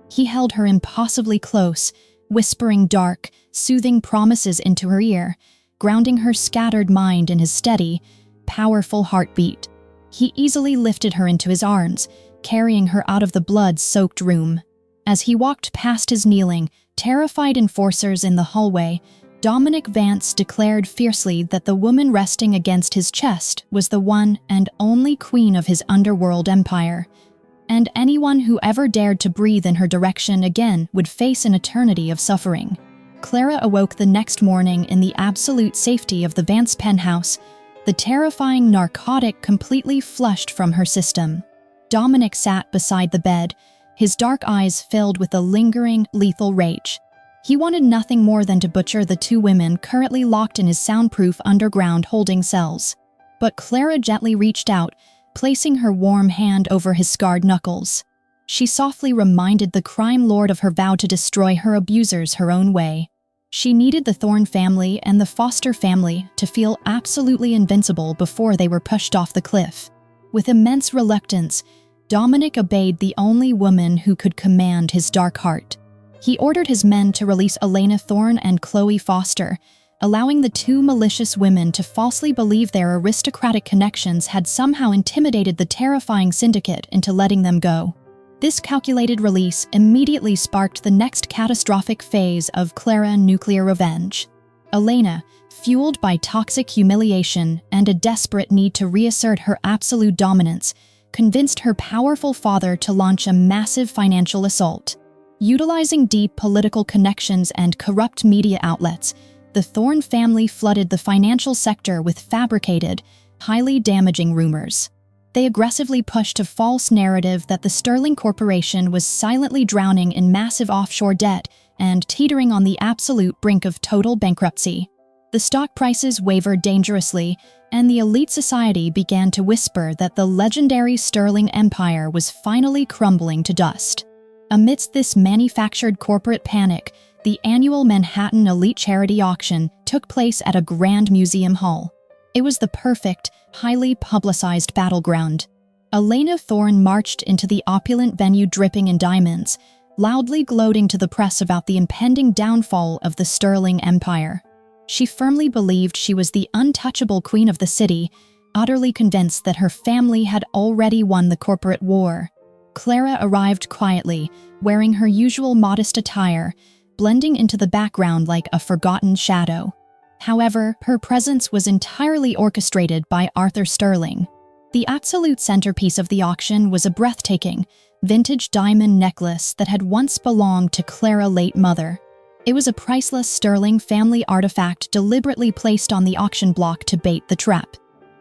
He held her impossibly close, whispering dark, soothing promises into her ear, grounding her scattered mind in his steady, powerful heartbeat. He easily lifted her into his arms, carrying her out of the blood-soaked room. As he walked past his kneeling, terrified enforcers in the hallway, Dominic Vance declared fiercely that the woman resting against his chest was the one and only queen of his underworld empire, and anyone who ever dared to breathe in her direction again would face an eternity of suffering. Clara awoke the next morning in the absolute safety of the Vance penthouse, the terrifying narcotic completely flushed from her system. Dominic sat beside the bed, his dark eyes filled with a lingering, lethal rage. He wanted nothing more than to butcher the two women currently locked in his soundproof underground holding cells. But Clara gently reached out, placing her warm hand over his scarred knuckles. She softly reminded the crime lord of her vow to destroy her abusers her own way. She needed the Thorne family and the Foster family to feel absolutely invincible before they were pushed off the cliff. With immense reluctance, Dominic obeyed the only woman who could command his dark heart. He ordered his men to release Elena Thorne and Chloe Foster, allowing the two malicious women to falsely believe their aristocratic connections had somehow intimidated the terrifying syndicate into letting them go. This calculated release immediately sparked the next catastrophic phase of Clara nuclear revenge. Elena, fueled by toxic humiliation and a desperate need to reassert her absolute dominance, convinced her powerful father to launch a massive financial assault. Utilizing deep political connections and corrupt media outlets, the Thorne family flooded the financial sector with fabricated, highly damaging rumors. They aggressively pushed a false narrative that the Sterling Corporation was silently drowning in massive offshore debt and teetering on the absolute brink of total bankruptcy. The stock prices wavered dangerously, and the elite society began to whisper that the legendary Sterling Empire was finally crumbling to dust. Amidst this manufactured corporate panic, the annual Manhattan Elite Charity Auction took place at a grand museum hall. It was the perfect, highly publicized battleground. Elena Thorne marched into the opulent venue dripping in diamonds, loudly gloating to the press about the impending downfall of the Sterling Empire. She firmly believed she was the untouchable queen of the city, utterly convinced that her family had already won the corporate war. Clara arrived quietly, wearing her usual modest attire, blending into the background like a forgotten shadow. However, her presence was entirely orchestrated by Arthur Sterling. The absolute centerpiece of the auction was a breathtaking, vintage diamond necklace that had once belonged to Clara's late mother. It was a priceless Sterling family artifact deliberately placed on the auction block to bait the trap.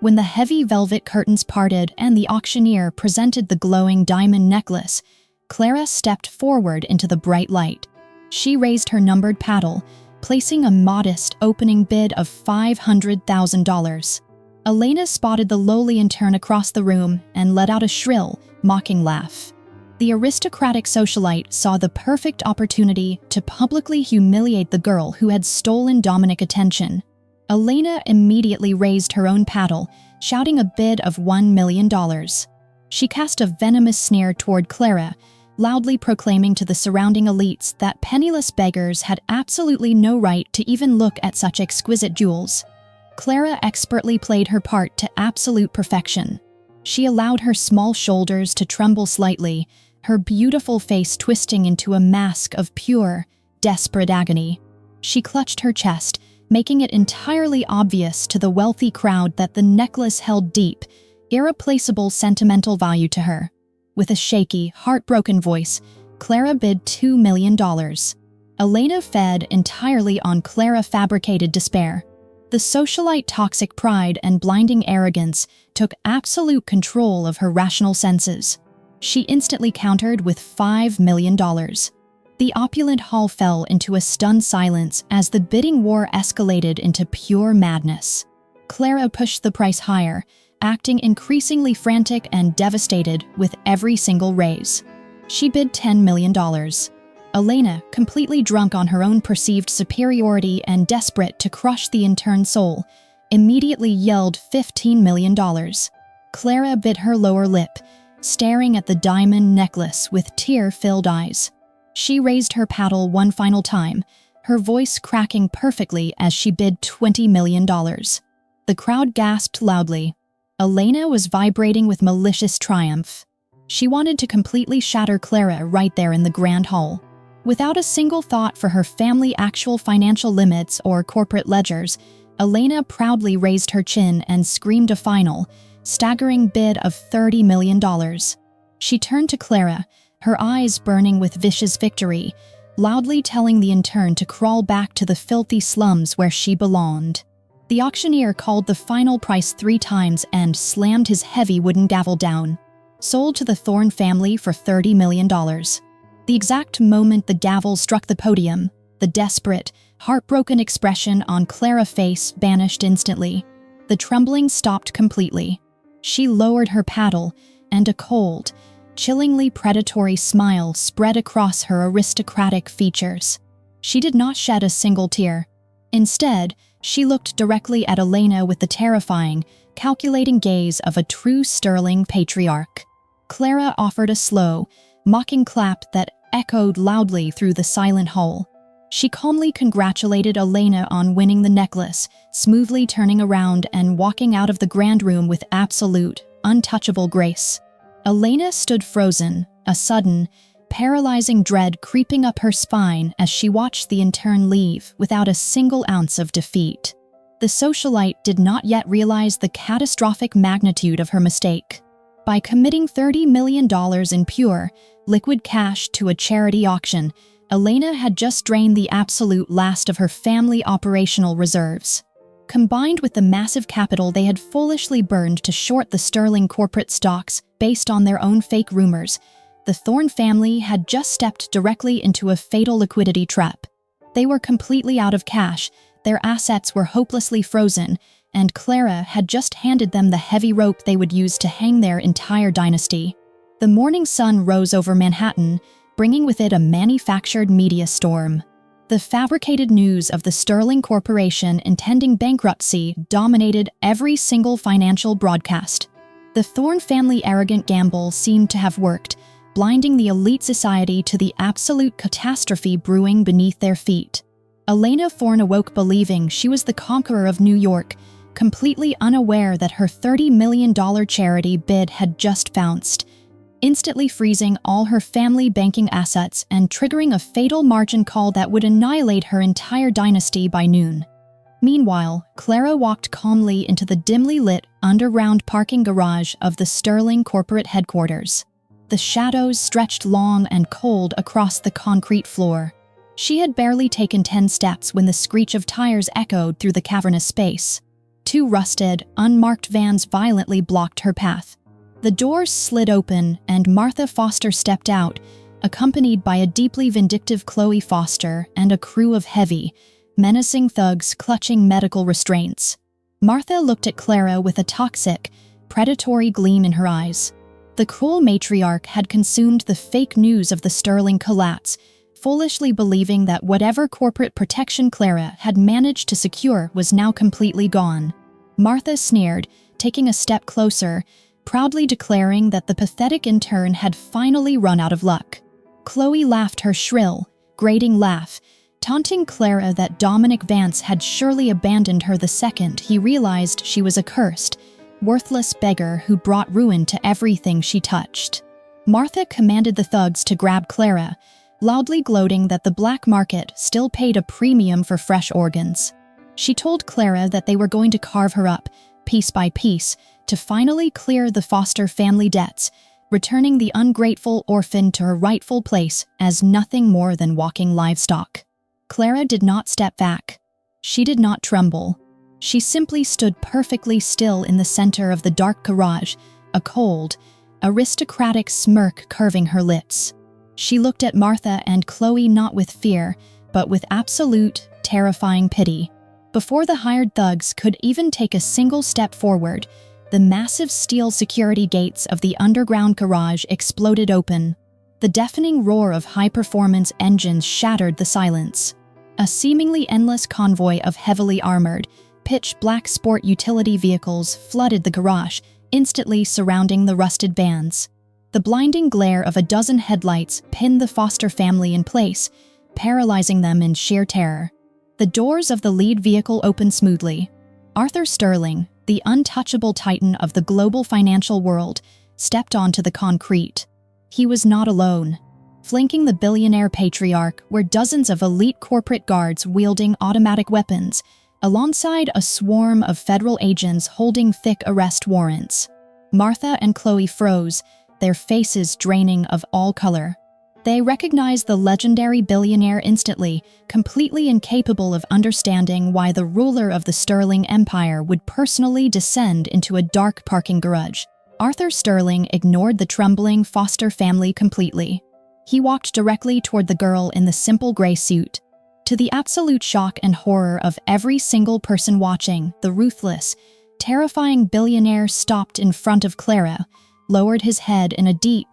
When the heavy velvet curtains parted and the auctioneer presented the glowing diamond necklace, Clara stepped forward into the bright light. She raised her numbered paddle, placing a modest opening bid of $500,000. Elena spotted the lowly intern across the room and let out a shrill, mocking laugh. The aristocratic socialite saw the perfect opportunity to publicly humiliate the girl who had stolen Dominic's attention. Elena immediately raised her own paddle, shouting a bid of $1 million. She cast a venomous sneer toward Clara, loudly proclaiming to the surrounding elites that penniless beggars had absolutely no right to even look at such exquisite jewels. Clara expertly played her part to absolute perfection. She allowed her small shoulders to tremble slightly, her beautiful face twisting into a mask of pure, desperate agony. She clutched her chest, making it entirely obvious to the wealthy crowd that the necklace held deep, irreplaceable sentimental value to her. With a shaky, heartbroken voice, Clara bid $2 million. Elena fed entirely on Clara-fabricated despair. The socialite toxic pride and blinding arrogance took absolute control of her rational senses. She instantly countered with $5 million. The opulent hall fell into a stunned silence as the bidding war escalated into pure madness. Clara pushed the price higher, acting increasingly frantic and devastated with every single raise. She bid $10 million. Elena, completely drunk on her own perceived superiority and desperate to crush the intern's soul, immediately yelled $15 million. Clara bit her lower lip, staring at the diamond necklace with tear-filled eyes. She raised her paddle one final time, her voice cracking perfectly as she bid $20 million. The crowd gasped loudly. Elena was vibrating with malicious triumph. She wanted to completely shatter Clara right there in the grand hall. Without a single thought for her family's actual financial limits or corporate ledgers, Elena proudly raised her chin and screamed a final, staggering bid of $30 million. She turned to Clara, her eyes burning with vicious victory, loudly telling the intern to crawl back to the filthy slums where she belonged. The auctioneer called the final price 3 times and slammed his heavy wooden gavel down. Sold to the Thorne family for $30 million. The exact moment the gavel struck the podium, the desperate, heartbroken expression on Clara's face vanished instantly. The trembling stopped completely. She lowered her paddle, and a cold, chillingly predatory smile spread across her aristocratic features. She did not shed a single tear. Instead, she looked directly at Elena with the terrifying, calculating gaze of a true sterling patriarch. Clara offered a slow, mocking clap that echoed loudly through the silent hall. She calmly congratulated Elena on winning the necklace, smoothly turning around and walking out of the grand room with absolute, untouchable grace. Elena stood frozen, a sudden, paralyzing dread creeping up her spine as she watched the intern leave without a single ounce of defeat. The socialite did not yet realize the catastrophic magnitude of her mistake. By committing $30 million in pure, liquid cash to a charity auction, Elena had just drained the absolute last of her family operational reserves. Combined with the massive capital they had foolishly burned to short the sterling corporate stocks based on their own fake rumors, the Thorne family had just stepped directly into a fatal liquidity trap. They were completely out of cash, their assets were hopelessly frozen, and Clara had just handed them the heavy rope they would use to hang their entire dynasty. The morning sun rose over Manhattan, bringing with it a manufactured media storm. The fabricated news of the Sterling Corporation intending bankruptcy dominated every single financial broadcast. The Thorne family arrogant gamble seemed to have worked, blinding the elite society to the absolute catastrophe brewing beneath their feet. Elena Thorne awoke believing she was the conqueror of New York, completely unaware that her $30 million charity bid had just bounced, instantly freezing all her family banking assets and triggering a fatal margin call that would annihilate her entire dynasty by noon. Meanwhile, Clara walked calmly into the dimly lit, underground parking garage of the Sterling corporate headquarters. The shadows stretched long and cold across the concrete floor. She had barely taken 10 steps when the screech of tires echoed through the cavernous space. Two rusted, unmarked vans violently blocked her path. The doors slid open and Martha Foster stepped out, accompanied by a deeply vindictive Chloe Foster and a crew of heavy, menacing thugs clutching medical restraints. Martha looked at Clara with a toxic, predatory gleam in her eyes. The cruel matriarch had consumed the fake news of the Sterling collapse, foolishly believing that whatever corporate protection Clara had managed to secure was now completely gone. Martha sneered, taking a step closer, proudly declaring that the pathetic intern had finally run out of luck. Chloe laughed her shrill, grating laugh, taunting Clara that Dominic Vance had surely abandoned her the second he realized she was a cursed, worthless beggar who brought ruin to everything she touched. Martha commanded the thugs to grab Clara, loudly gloating that the black market still paid a premium for fresh organs. She told Clara that they were going to carve her up, piece by piece, to finally clear the Foster family debts, returning the ungrateful orphan to her rightful place as nothing more than walking livestock. Clara did not step back. She did not tremble. She simply stood perfectly still in the center of the dark garage, a cold, aristocratic smirk curving her lips. She looked at Martha and Chloe not with fear, but with absolute, terrifying pity. Before the hired thugs could even take a single step forward, the massive steel security gates of the underground garage exploded open. The deafening roar of high-performance engines shattered the silence. A seemingly endless convoy of heavily armored, pitch-black sport utility vehicles flooded the garage, instantly surrounding the rusted vans. The blinding glare of a dozen headlights pinned the Foster family in place, paralyzing them in sheer terror. The doors of the lead vehicle opened smoothly. Arthur Sterling, the untouchable titan of the global financial world, stepped onto the concrete. He was not alone. Flanking the billionaire patriarch were dozens of elite corporate guards wielding automatic weapons, alongside a swarm of federal agents holding thick arrest warrants. Martha and Chloe froze, their faces draining of all color. They recognized the legendary billionaire instantly, completely incapable of understanding why the ruler of the Sterling Empire would personally descend into a dark parking garage. Arthur Sterling ignored the trembling Foster family completely. He walked directly toward the girl in the simple gray suit. To the absolute shock and horror of every single person watching, the ruthless, terrifying billionaire stopped in front of Clara, lowered his head in a deep,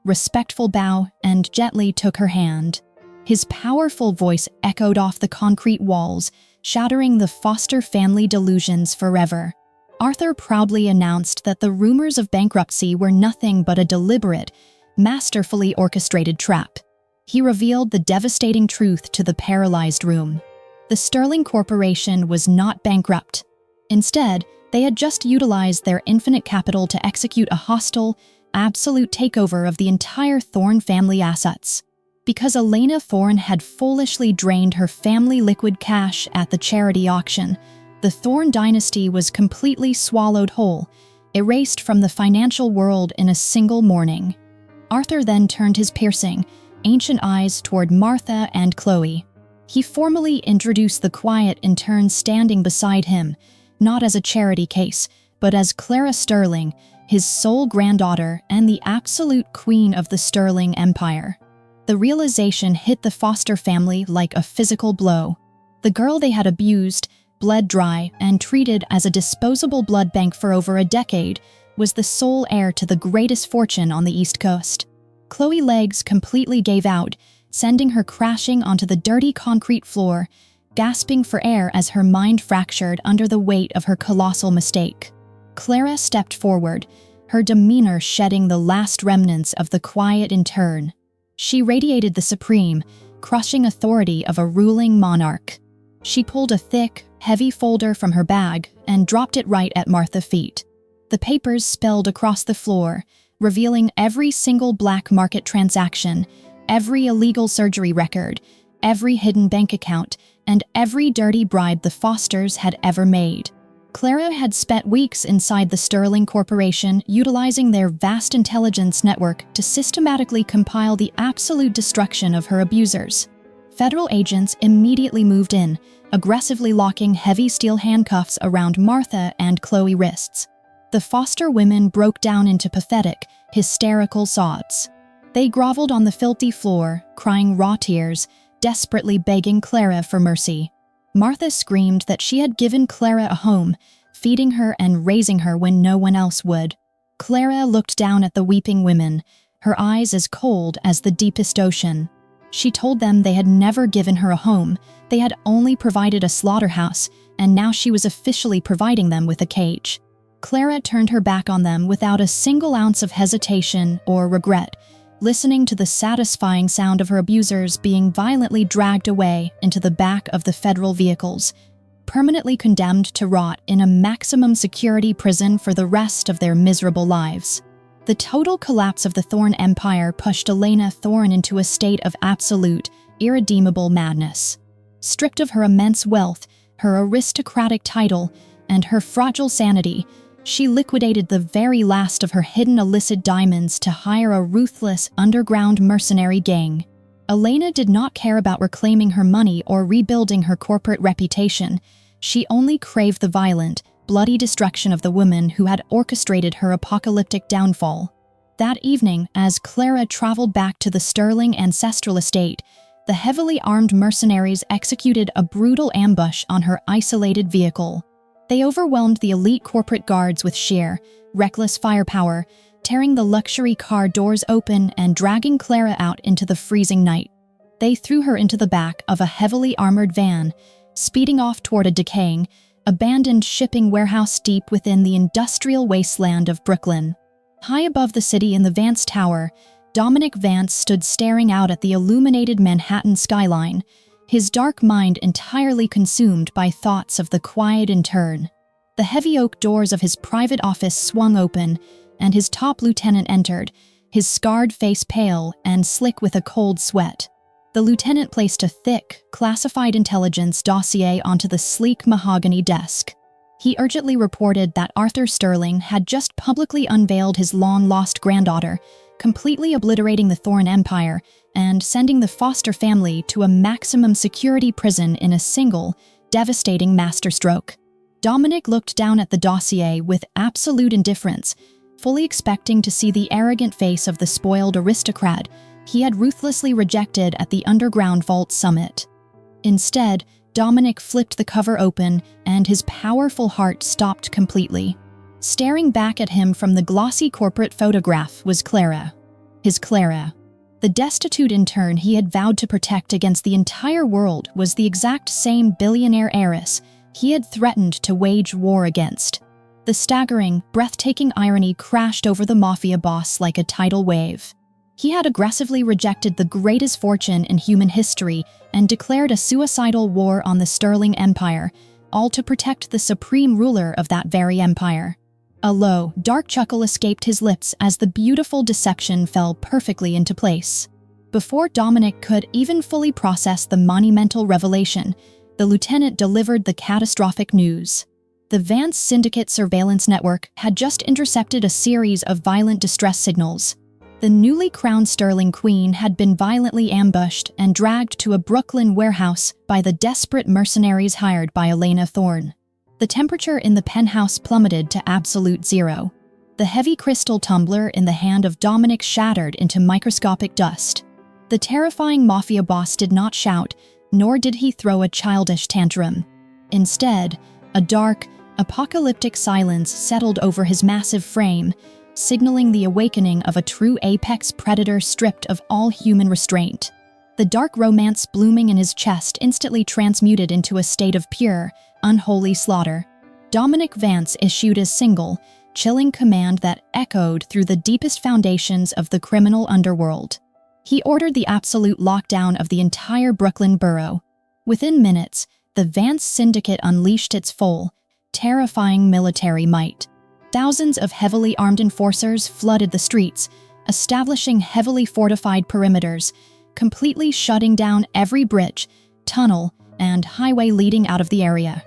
respectful bow, and gently took her hand. His powerful voice echoed off the concrete walls, shattering the Foster family delusions forever. Arthur proudly announced that the rumors of bankruptcy were nothing but a deliberate, masterfully orchestrated trap. He revealed the devastating truth to the paralyzed room. The Sterling Corporation was not bankrupt. Instead, they had just utilized their infinite capital to execute a hostile, absolute takeover of the entire Thorne family assets. Because Elena Thorne had foolishly drained her family liquid cash at the charity auction, the Thorne dynasty was completely swallowed whole, erased from the financial world in a single morning. Arthur then turned his piercing, ancient eyes toward Martha and Chloe. He formally introduced the quiet intern standing beside him, not as a charity case, but as Clara Sterling, his sole granddaughter and the absolute queen of the Sterling Empire. The realization hit the Foster family like a physical blow. The girl they had abused, bled dry, and treated as a disposable blood bank for over a decade was the sole heir to the greatest fortune on the East Coast. Chloe's legs completely gave out, sending her crashing onto the dirty concrete floor, gasping for air as her mind fractured under the weight of her colossal mistake. Clara stepped forward, her demeanor shedding the last remnants of the quiet intern. She radiated the supreme, crushing authority of a ruling monarch. She pulled a thick, heavy folder from her bag and dropped it right at Martha's feet. The papers spilled across the floor, revealing every single black market transaction, every illegal surgery record, every hidden bank account, and every dirty bribe the Fosters had ever made. Clara had spent weeks inside the Sterling Corporation utilizing their vast intelligence network to systematically compile the absolute destruction of her abusers. Federal agents immediately moved in, aggressively locking heavy steel handcuffs around Martha and Chloe's wrists. The foster women broke down into pathetic, hysterical sobs. They groveled on the filthy floor, crying raw tears, desperately begging Clara for mercy. Martha screamed that she had given Clara a home, feeding her and raising her when no one else would. Clara looked down at the weeping women, her eyes as cold as the deepest ocean. She told them they had never given her a home, they had only provided a slaughterhouse, and now she was officially providing them with a cage. Clara turned her back on them without a single ounce of hesitation or regret, listening to the satisfying sound of her abusers being violently dragged away into the back of the federal vehicles, permanently condemned to rot in a maximum security prison for the rest of their miserable lives. The total collapse of the Thorne Empire pushed Elena Thorne into a state of absolute, irredeemable madness. Stripped of her immense wealth, her aristocratic title, and her fragile sanity, she liquidated the very last of her hidden illicit diamonds to hire a ruthless underground mercenary gang. Elena did not care about reclaiming her money or rebuilding her corporate reputation. She only craved the violent, bloody destruction of the woman who had orchestrated her apocalyptic downfall. That evening, as Clara traveled back to the Sterling ancestral estate, the heavily armed mercenaries executed a brutal ambush on her isolated vehicle. They overwhelmed the elite corporate guards with sheer, reckless firepower, tearing the luxury car doors open and dragging Clara out into the freezing night. They threw her into the back of a heavily armored van, speeding off toward a decaying, abandoned shipping warehouse deep within the industrial wasteland of Brooklyn. High above the city in the Vance Tower, Dominic Vance stood staring out at the illuminated Manhattan skyline, his dark mind entirely consumed by thoughts of the quiet intern. The heavy oak doors of his private office swung open, and his top lieutenant entered, his scarred face pale and slick with a cold sweat. The lieutenant placed a thick, classified intelligence dossier onto the sleek mahogany desk. He urgently reported that Arthur Sterling had just publicly unveiled his long-lost granddaughter, completely obliterating the Thorne Empire and sending the Foster family to a maximum security prison in a single, devastating masterstroke. Dominic looked down at the dossier with absolute indifference, fully expecting to see the arrogant face of the spoiled aristocrat he had ruthlessly rejected at the underground vault summit. Instead, Dominic flipped the cover open, and his powerful heart stopped completely. Staring back at him from the glossy corporate photograph was Clara. His Clara. The destitute intern he had vowed to protect against the entire world was the exact same billionaire heiress he had threatened to wage war against. The staggering, breathtaking irony crashed over the Mafia Boss like a tidal wave. He had aggressively rejected the greatest fortune in human history and declared a suicidal war on the Sterling Empire, all to protect the supreme ruler of that very empire. A low, dark chuckle escaped his lips as the beautiful deception fell perfectly into place. Before Dominic could even fully process the monumental revelation, the lieutenant delivered the catastrophic news. The Vance Syndicate surveillance network had just intercepted a series of violent distress signals. The newly crowned Sterling Queen had been violently ambushed and dragged to a Brooklyn warehouse by the desperate mercenaries hired by Elena Thorne. The temperature in the penthouse plummeted to absolute zero. The heavy crystal tumbler in the hand of Dominic shattered into microscopic dust. The terrifying Mafia Boss did not shout, nor did he throw a childish tantrum. Instead, a dark, apocalyptic silence settled over his massive frame, signaling the awakening of a true apex predator stripped of all human restraint. The dark romance blooming in his chest instantly transmuted into a state of pure, unholy slaughter. Dominic Vance issued a single, chilling command that echoed through the deepest foundations of the criminal underworld. He ordered the absolute lockdown of the entire Brooklyn borough. Within minutes, the Vance Syndicate unleashed its full, terrifying military might. Thousands of heavily armed enforcers flooded the streets, establishing heavily fortified perimeters, completely shutting down every bridge, tunnel, and highway leading out of the area.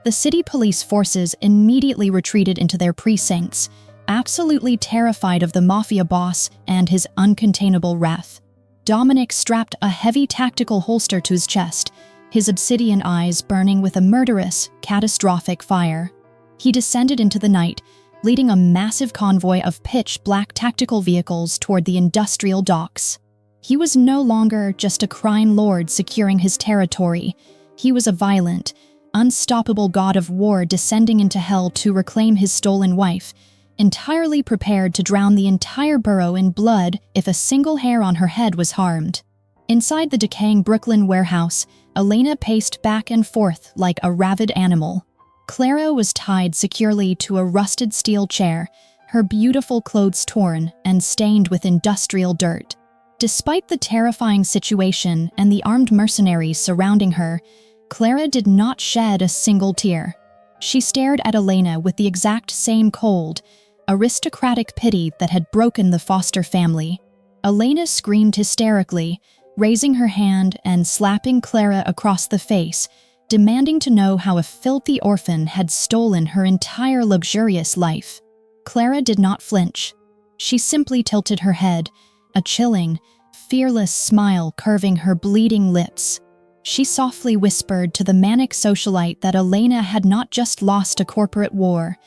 The city police forces immediately retreated into their precincts, absolutely terrified of the Mafia Boss and his uncontainable wrath. Dominic strapped a heavy tactical holster to his chest, his obsidian eyes burning with a murderous, catastrophic fire. He descended into the night, leading a massive convoy of pitch-black tactical vehicles toward the industrial docks. He was no longer just a crime lord securing his territory. He was a violent, unstoppable god of war descending into hell to reclaim his stolen wife, entirely prepared to drown the entire borough in blood if a single hair on her head was harmed. Inside the decaying Brooklyn warehouse, Elena paced back and forth like a rabid animal. Clara was tied securely to a rusted steel chair, her beautiful clothes torn and stained with industrial dirt. Despite the terrifying situation and the armed mercenaries surrounding her, Clara did not shed a single tear. She stared at Elena with the exact same cold, aristocratic pity that had broken the Foster family. Elena screamed hysterically, raising her hand and slapping Clara across the face, demanding to know how a filthy orphan had stolen her entire luxurious life. Clara did not flinch. She simply tilted her head, a chilling, fearless smile curving her bleeding lips. She softly whispered to the manic socialite that Elena had not just lost a corporate war.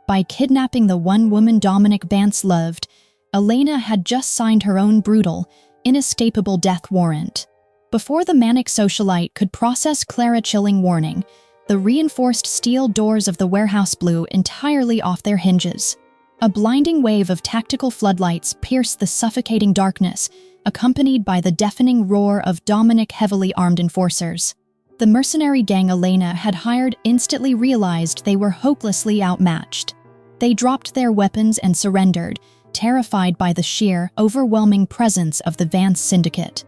By kidnapping the one woman Dominic Vance loved, Elena had just signed her own brutal, inescapable death warrant. Before the manic socialite could process Clara's chilling warning, the reinforced steel doors of the warehouse blew entirely off their hinges. A blinding wave of tactical floodlights pierced the suffocating darkness, accompanied by the deafening roar of Dominic heavily armed enforcers. The mercenary gang Elena had hired instantly realized they were hopelessly outmatched. They dropped their weapons and surrendered, terrified by the sheer, overwhelming presence of the Vance syndicate.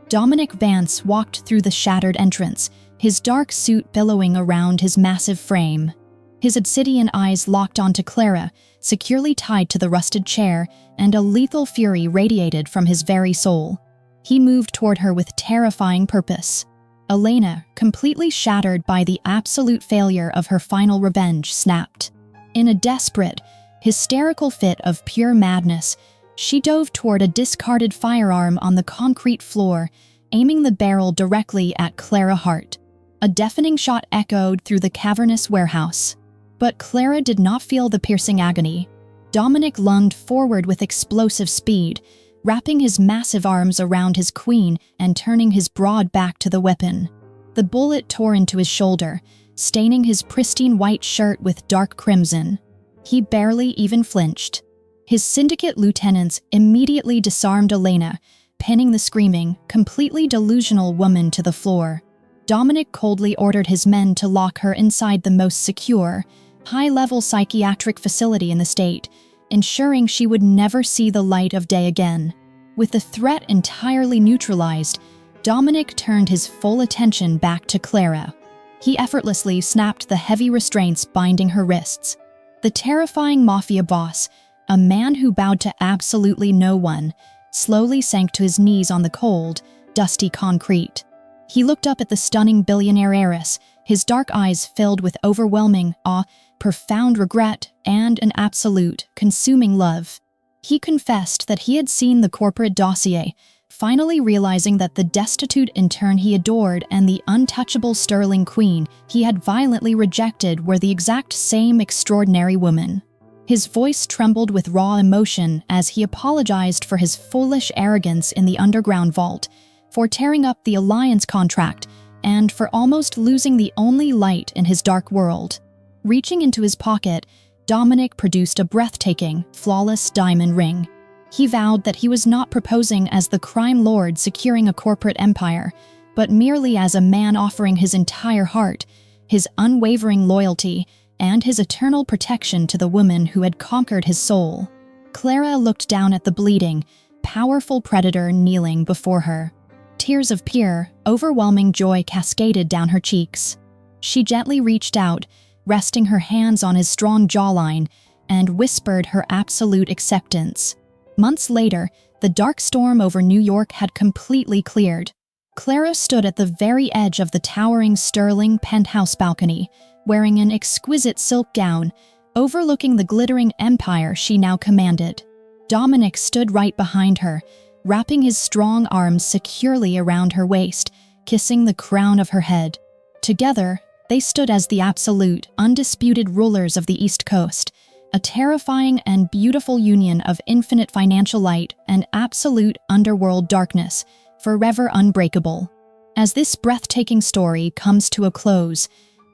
Dominic Vance walked through the shattered entrance, his dark suit billowing around his massive frame. His obsidian eyes locked onto Clara, securely tied to the rusted chair, and a lethal fury radiated from his very soul. He moved toward her with terrifying purpose. Elena, completely shattered by the absolute failure of her final revenge, snapped. In a desperate, hysterical fit of pure madness, she dove toward a discarded firearm on the concrete floor, aiming the barrel directly at Clara Hart. A deafening shot echoed through the cavernous warehouse. But Clara did not feel the piercing agony. Dominic lunged forward with explosive speed, wrapping his massive arms around his queen and turning his broad back to the weapon. The bullet tore into his shoulder, staining his pristine white shirt with dark crimson. He barely even flinched. His syndicate lieutenants immediately disarmed Elena, pinning the screaming, completely delusional woman to the floor. Dominic coldly ordered his men to lock her inside the most secure, high-level psychiatric facility in the state, ensuring she would never see the light of day again. With the threat entirely neutralized, Dominic turned his full attention back to Clara. He effortlessly snapped the heavy restraints binding her wrists. The terrifying Mafia Boss, a man who bowed to absolutely no one, slowly sank to his knees on the cold, dusty concrete. He looked up at the stunning billionaire heiress, his dark eyes filled with overwhelming awe, profound regret, and an absolute, consuming love. He confessed that he had seen the corporate dossier, finally realizing that the destitute intern he adored and the untouchable sterling queen he had violently rejected were the exact same extraordinary woman. His voice trembled with raw emotion as he apologized for his foolish arrogance in the underground vault, for tearing up the alliance contract, and for almost losing the only light in his dark world. Reaching into his pocket, Dominic produced a breathtaking, flawless diamond ring. He vowed that he was not proposing as the crime lord securing a corporate empire, but merely as a man offering his entire heart, his unwavering loyalty, and his eternal protection to the woman who had conquered his soul. Clara looked down at the bleeding, powerful predator kneeling before her. Tears of pure, overwhelming joy cascaded down her cheeks. She gently reached out, resting her hands on his strong jawline, and whispered her absolute acceptance. Months later, the dark storm over New York had completely cleared. Clara stood at the very edge of the towering sterling penthouse balcony, wearing an exquisite silk gown, overlooking the glittering empire she now commanded. Dominic stood right behind her, wrapping his strong arms securely around her waist, kissing the crown of her head. Together, they stood as the absolute, undisputed rulers of the East Coast, a terrifying and beautiful union of infinite financial light and absolute underworld darkness, forever unbreakable. As this breathtaking story comes to a close,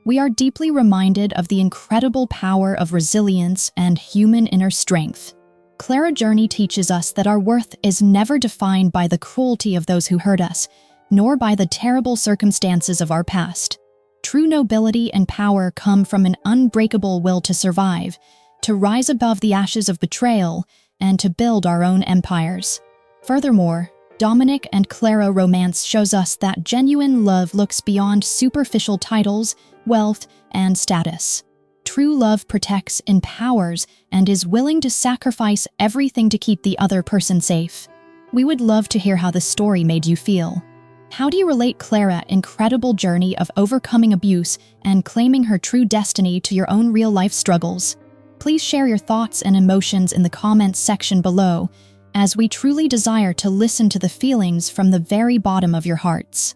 we are deeply reminded of the incredible power of resilience and human inner strength. Clara's journey teaches us that our worth is never defined by the cruelty of those who hurt us, nor by the terrible circumstances of our past. True nobility and power come from an unbreakable will to survive, to rise above the ashes of betrayal, and to build our own empires. Furthermore, Dominic and Clara romance shows us that genuine love looks beyond superficial titles, wealth, and status. True love protects, empowers, and is willing to sacrifice everything to keep the other person safe. We would love to hear how the story made you feel. How do you relate Clara's incredible journey of overcoming abuse and claiming her true destiny to your own real-life struggles? Please share your thoughts and emotions in the comments section below, as we truly desire to listen to the feelings from the very bottom of your hearts.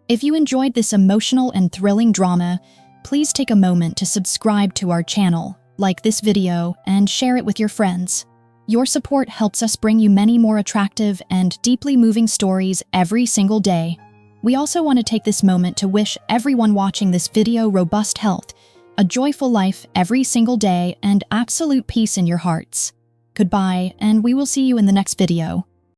If you enjoyed this emotional and thrilling drama, please take a moment to subscribe to our channel, like this video, and share it with your friends. Your support helps us bring you many more attractive and deeply moving stories every single day. We also want to take this moment to wish everyone watching this video robust health, a joyful life every single day, and absolute peace in your hearts. Goodbye, and we will see you in the next video.